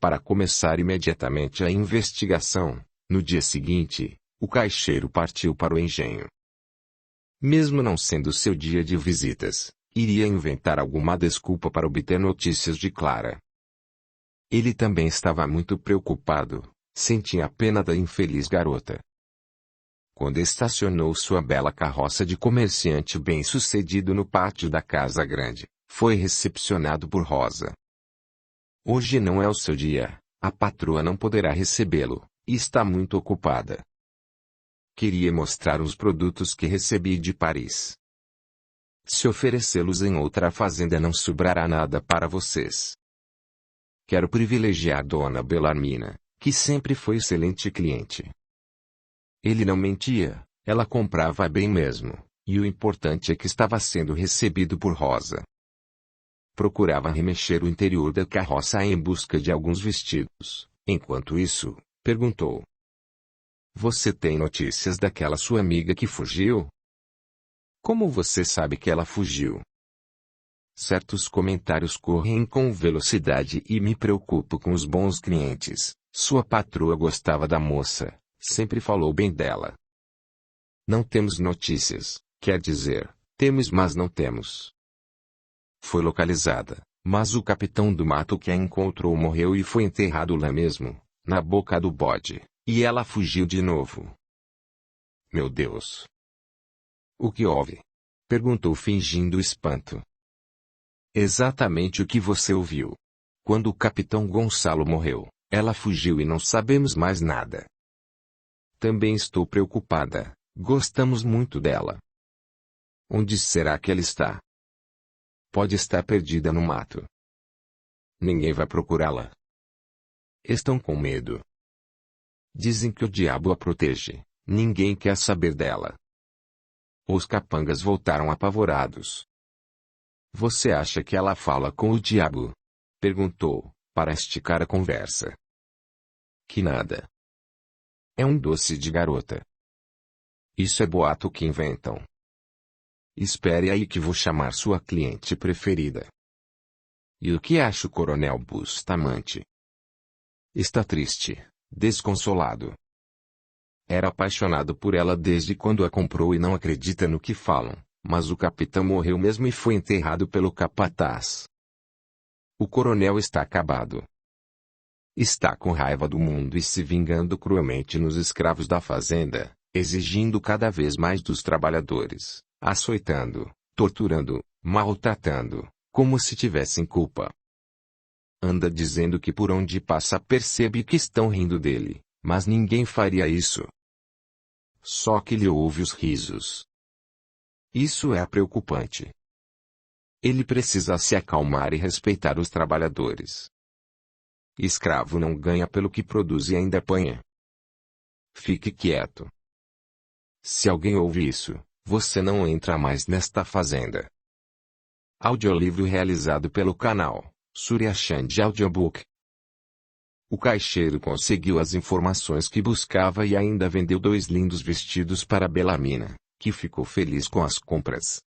Speaker 1: Para começar imediatamente a investigação, no dia seguinte, o caixeiro partiu para o engenho. Mesmo não sendo seu dia de visitas, iria inventar alguma desculpa para obter notícias de Clara. Ele também estava muito preocupado, sentia a pena da infeliz garota. Quando estacionou sua bela carroça de comerciante bem-sucedido no pátio da casa grande, foi recepcionado por Rosa. Hoje não é o seu dia, a patroa não poderá recebê-lo, e está muito ocupada. Queria mostrar os produtos que recebi de Paris. Se oferecê-los em outra fazenda não sobrará nada para vocês. Quero privilegiar Dona Belarmina, que sempre foi excelente cliente. Ele não mentia, ela comprava bem mesmo, e o importante é que estava sendo recebido por Rosa. Procurava remexer o interior da carroça em busca de alguns vestidos. Enquanto isso, perguntou: Você tem notícias daquela sua amiga que fugiu? Como você sabe que ela fugiu? Certos comentários correm com velocidade e me preocupo com os bons clientes. Sua patroa gostava da moça, sempre falou bem dela. Não temos notícias, quer dizer, temos mas não temos. Foi localizada, mas o capitão do mato que a encontrou morreu e foi enterrado lá mesmo, na boca do bode, e ela fugiu de novo. Meu Deus! O que houve? Perguntou fingindo espanto. Exatamente o que você ouviu. Quando o capitão Gonçalo morreu, ela fugiu e não sabemos mais nada. Também estou preocupada, gostamos muito dela. Onde será que ela está? Pode estar perdida no mato. Ninguém vai procurá-la. Estão com medo. Dizem que o diabo a protege, ninguém quer saber dela. Os capangas voltaram apavorados. Você acha que ela fala com o diabo? Perguntou, para esticar a conversa. Que nada. É um doce de garota. Isso é boato que inventam. Espere aí que vou chamar sua cliente preferida. E o que acha o Coronel Bustamante? Está triste, desconsolado. Era apaixonado por ela desde quando a comprou e não acredita no que falam, mas o capitão morreu mesmo e foi enterrado pelo capataz. O coronel está acabado. Está com raiva do mundo e se vingando cruelmente nos escravos da fazenda, exigindo cada vez mais dos trabalhadores, açoitando, torturando, maltratando, como se tivessem culpa. Anda dizendo que por onde passa percebe que estão rindo dele, mas ninguém faria isso. Só que lhe ouve os risos. Isso é preocupante. Ele precisa se acalmar e respeitar os trabalhadores. Escravo não ganha pelo que produz e ainda apanha. Fique quieto. Se alguém ouve isso, você não entra mais nesta fazenda. Audiolivro realizado pelo canal Surya Chand Audiobook. O caixeiro conseguiu as informações que buscava e ainda vendeu 2 lindos vestidos para Belamina, que ficou feliz com as compras.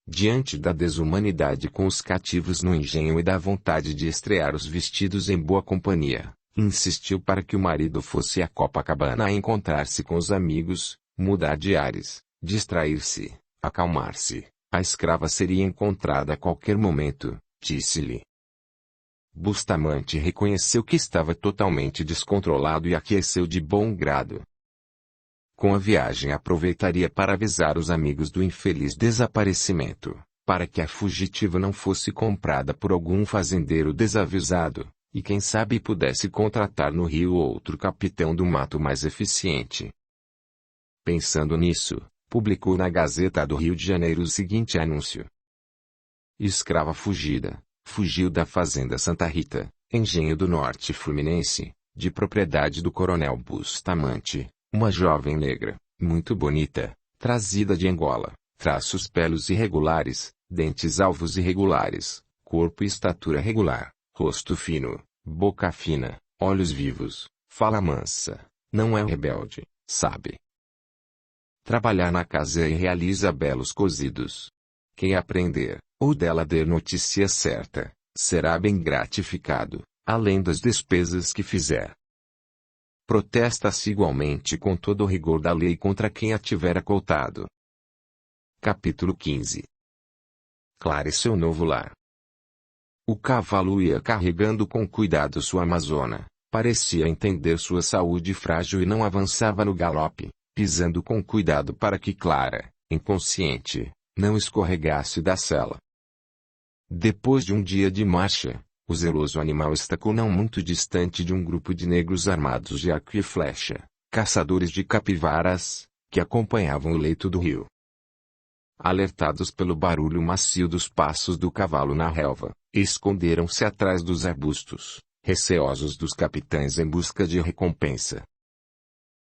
Speaker 1: Diante da desumanidade com os cativos no engenho e da vontade de estrear os vestidos em boa companhia, insistiu para que o marido fosse a Copacabana a encontrar-se com os amigos, mudar de ares, distrair-se, acalmar-se. A escrava seria encontrada a qualquer momento, disse-lhe. Bustamante reconheceu que estava totalmente descontrolado e aqueceu de bom grado. Com a viagem aproveitaria para avisar os amigos do infeliz desaparecimento, para que a fugitiva não fosse comprada por algum fazendeiro desavisado, e quem sabe pudesse contratar no Rio outro capitão do mato mais eficiente. Pensando nisso, publicou na Gazeta do Rio de Janeiro o seguinte anúncio. Escrava fugida, fugiu da fazenda Santa Rita, Engenho do Norte Fluminense, de propriedade do coronel Bustamante, uma jovem negra, muito bonita, trazida de Angola, traços pelos irregulares, dentes alvos irregulares, corpo e estatura regular, rosto fino, boca fina, olhos vivos, fala mansa, não é rebelde, sabe trabalhar na casa e realiza belos cozidos. Quem aprender, ou dela der notícia certa, será bem gratificado, além das despesas que fizer. Protesta-se igualmente com todo o rigor da lei contra quem a tiver acoltado. Capítulo 15. Clara e seu novo lar. O cavalo ia carregando com cuidado sua amazona, parecia entender sua saúde frágil e não avançava no galope, pisando com cuidado para que Clara, inconsciente, não escorregasse da sela. Depois de um dia de marcha, o zeloso animal estacou não muito distante de um grupo de negros armados de arco e flecha, caçadores de capivaras, que acompanhavam o leito do rio. Alertados pelo barulho macio dos passos do cavalo na relva, esconderam-se atrás dos arbustos, receosos dos capitães em busca de recompensa.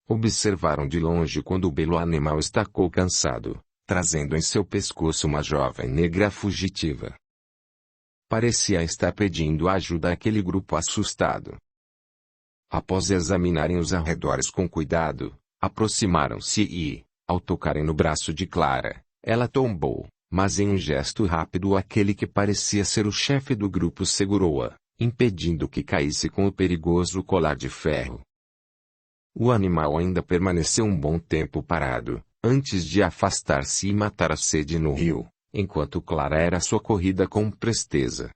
Speaker 1: Observaram de longe quando o belo animal estacou cansado, trazendo em seu pescoço uma jovem negra fugitiva. Parecia estar pedindo ajuda àquele grupo assustado. Após examinarem os arredores com cuidado, aproximaram-se e, ao tocarem no braço de Clara, ela tombou, mas em um gesto rápido aquele que parecia ser o chefe do grupo segurou-a, impedindo que caísse com o perigoso colar de ferro. O animal ainda permaneceu um bom tempo parado, antes de afastar-se e matar a sede no rio, enquanto Clara era socorrida com presteza.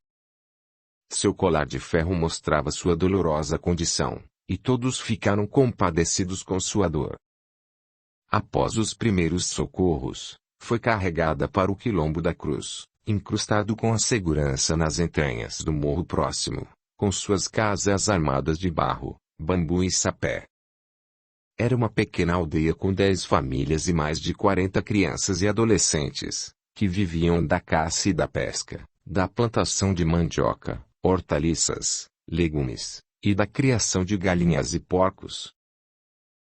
Speaker 1: Seu colar de ferro mostrava sua dolorosa condição, e todos ficaram compadecidos com sua dor. Após os primeiros socorros, foi carregada para o quilombo da Cruz, incrustado com a segurança nas entranhas do morro próximo, com suas casas armadas de barro, bambu e sapé. Era uma pequena aldeia com 10 famílias e mais de 40 crianças e adolescentes, que viviam da caça e da pesca, da plantação de mandioca, hortaliças, legumes, e da criação de galinhas e porcos.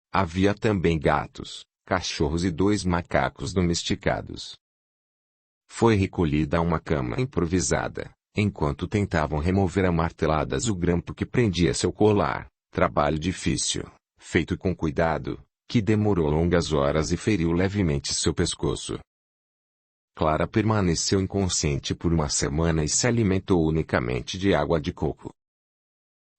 Speaker 1: Havia também gatos, cachorros e 2 macacos domesticados. Foi recolhida a uma cama improvisada, enquanto tentavam remover a marteladas o grampo que prendia seu colar, trabalho difícil, feito com cuidado, que demorou longas horas e feriu levemente seu pescoço. Clara permaneceu inconsciente por uma semana e se alimentou unicamente de água de coco.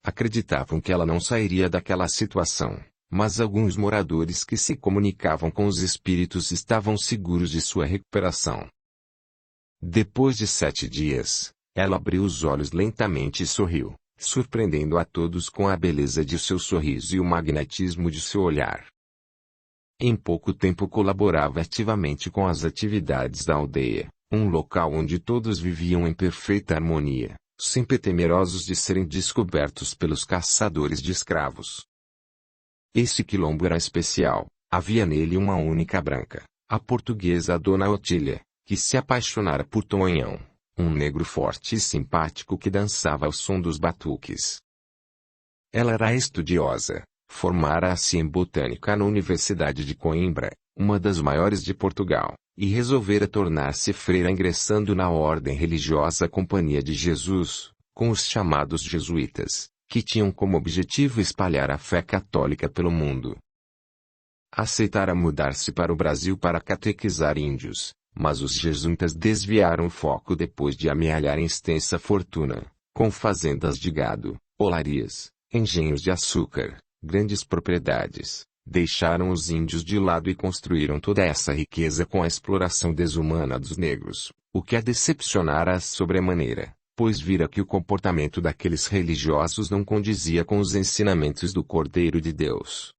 Speaker 1: Acreditavam que ela não sairia daquela situação, mas alguns moradores que se comunicavam com os espíritos estavam seguros de sua recuperação. Depois de 7 dias, ela abriu os olhos lentamente e sorriu, surpreendendo a todos com a beleza de seu sorriso e o magnetismo de seu olhar. Em pouco tempo colaborava ativamente com as atividades da aldeia, um local onde todos viviam em perfeita harmonia, sempre temerosos de serem descobertos pelos caçadores de escravos. Esse quilombo era especial, havia nele uma única branca, a portuguesa Dona Otília, que se apaixonara por Tonhão, um negro forte e simpático que dançava ao som dos batuques. Ela era estudiosa, formara-se em botânica na Universidade de Coimbra, uma das maiores de Portugal, e resolvera tornar-se freira ingressando na ordem religiosa Companhia de Jesus, com os chamados jesuítas, que tinham como objetivo espalhar a fé católica pelo mundo. Aceitara mudar-se para o Brasil para catequizar índios, mas os jesuítas desviaram o foco depois de amealharem extensa fortuna, com fazendas de gado, olarias, engenhos de açúcar, grandes propriedades. Deixaram os índios de lado e construíram toda essa riqueza com a exploração desumana dos negros, o que a decepcionara sobremaneira, pois vira que o comportamento daqueles religiosos não condizia com os ensinamentos do Cordeiro de Deus.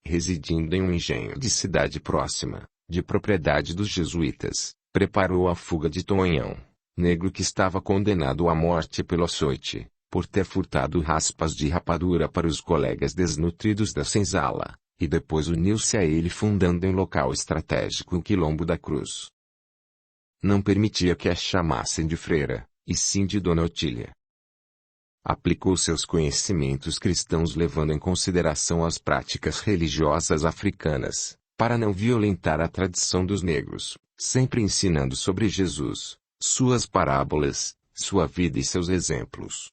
Speaker 1: Residindo em um engenho de cidade próxima, de propriedade dos jesuítas, preparou a fuga de Tonhão, negro que estava condenado à morte pelo açoite, por ter furtado raspas de rapadura para os colegas desnutridos da senzala, e depois uniu-se a ele fundando em local estratégico o Quilombo da Cruz. Não permitia que a chamassem de freira, e sim de Dona Otília. Aplicou seus conhecimentos cristãos levando em consideração as práticas religiosas africanas, para não violentar a tradição dos negros, sempre ensinando sobre Jesus, suas parábolas, sua vida e seus exemplos.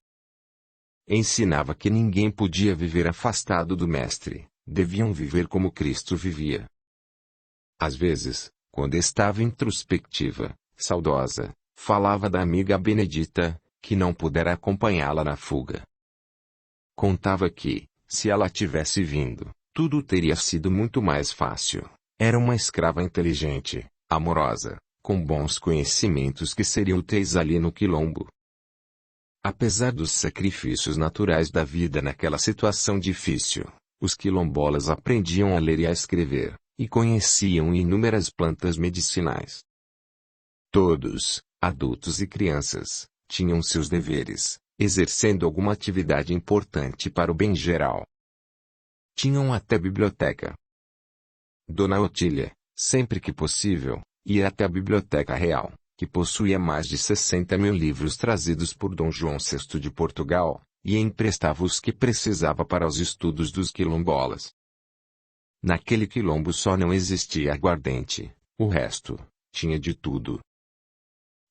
Speaker 1: Ensinava que ninguém podia viver afastado do Mestre, deviam viver como Cristo vivia. Às vezes, quando estava introspectiva, saudosa, falava da amiga Benedita, que não pudera acompanhá-la na fuga. Contava que, se ela tivesse vindo, tudo teria sido muito mais fácil. Era uma escrava inteligente, amorosa, com bons conhecimentos que seriam úteis ali no Quilombo. Apesar dos sacrifícios naturais da vida naquela situação difícil, os quilombolas aprendiam a ler e a escrever, e conheciam inúmeras plantas medicinais. Todos, adultos e crianças, tinham seus deveres, exercendo alguma atividade importante para o bem geral. Tinham até biblioteca. Dona Otília, sempre que possível, ia até a Biblioteca Real, que possuía mais de 60.000 livros trazidos por Dom João VI de Portugal, e emprestava os que precisava para os estudos dos quilombolas. Naquele quilombo só não existia aguardente, o resto, tinha de tudo.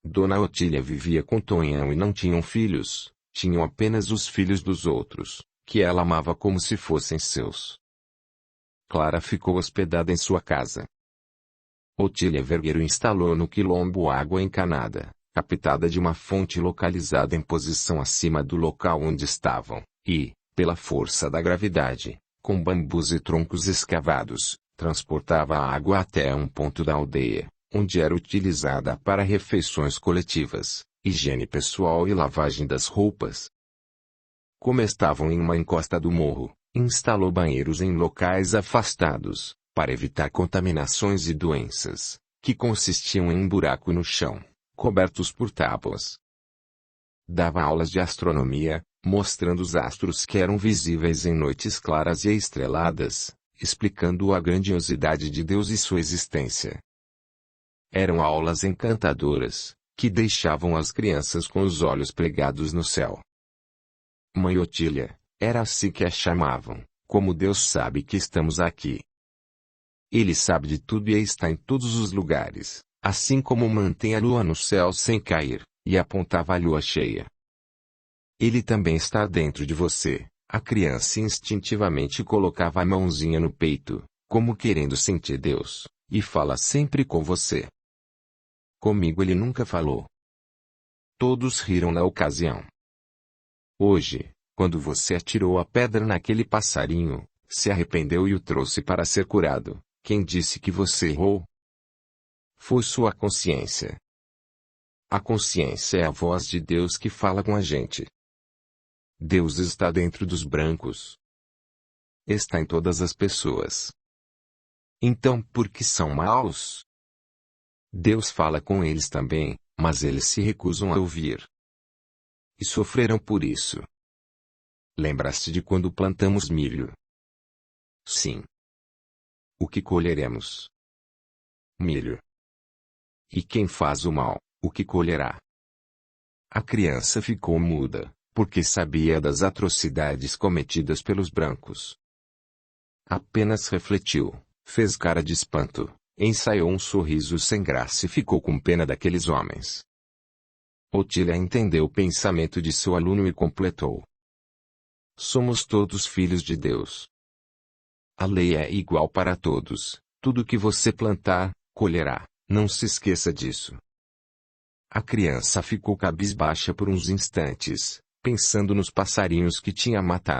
Speaker 1: Dona Otília vivia com Tonhão e não tinham filhos, tinham apenas os filhos dos outros, que ela amava como se fossem seus. Clara ficou hospedada em sua casa. Otília Vergueiro instalou no quilombo água encanada, captada de uma fonte localizada em posição acima do local onde estavam, e, pela força da gravidade, com bambus e troncos escavados, transportava a água até um ponto da aldeia, onde era utilizada para refeições coletivas, higiene pessoal e lavagem das roupas. Como estavam em uma encosta do morro, instalou banheiros em locais afastados, para evitar contaminações e doenças, que consistiam em um buraco no chão, cobertos por tábuas. Dava aulas de astronomia, mostrando os astros que eram visíveis em noites claras e estreladas, explicando a grandiosidade de Deus e sua existência. Eram aulas encantadoras, que deixavam as crianças com os olhos pregados no céu. Mãe Otília, era assim que a chamavam, como Deus sabe que estamos aqui. Ele sabe de tudo e está em todos os lugares, assim como mantém a lua no céu sem cair, e apontava a lua cheia. Ele também está dentro de você. A criança instintivamente colocava a mãozinha no peito, como querendo sentir Deus, e fala sempre com você. Comigo ele nunca falou. Todos riram na ocasião. Hoje, quando você atirou a pedra naquele passarinho, se arrependeu e o trouxe para ser curado, quem disse que você errou? Foi sua consciência. A consciência é a voz de Deus que fala com a gente. Deus está dentro dos brancos. Está em todas as pessoas. Então por que são maus? Deus fala com eles também, mas eles se recusam a ouvir. E sofreram por isso. Lembra-se de quando plantamos milho? Sim. O que colheremos? Milho. E quem faz o mal, o que colherá? A criança ficou muda, porque sabia das atrocidades cometidas pelos brancos. Apenas refletiu, fez cara de espanto, ensaiou um sorriso sem graça e ficou com pena daqueles homens. Otília entendeu o pensamento de seu aluno e completou. Somos todos filhos de Deus. A lei é igual para todos, tudo que você plantar, colherá, não se esqueça disso. A criança ficou cabisbaixa por uns instantes, pensando nos passarinhos que tinha matado.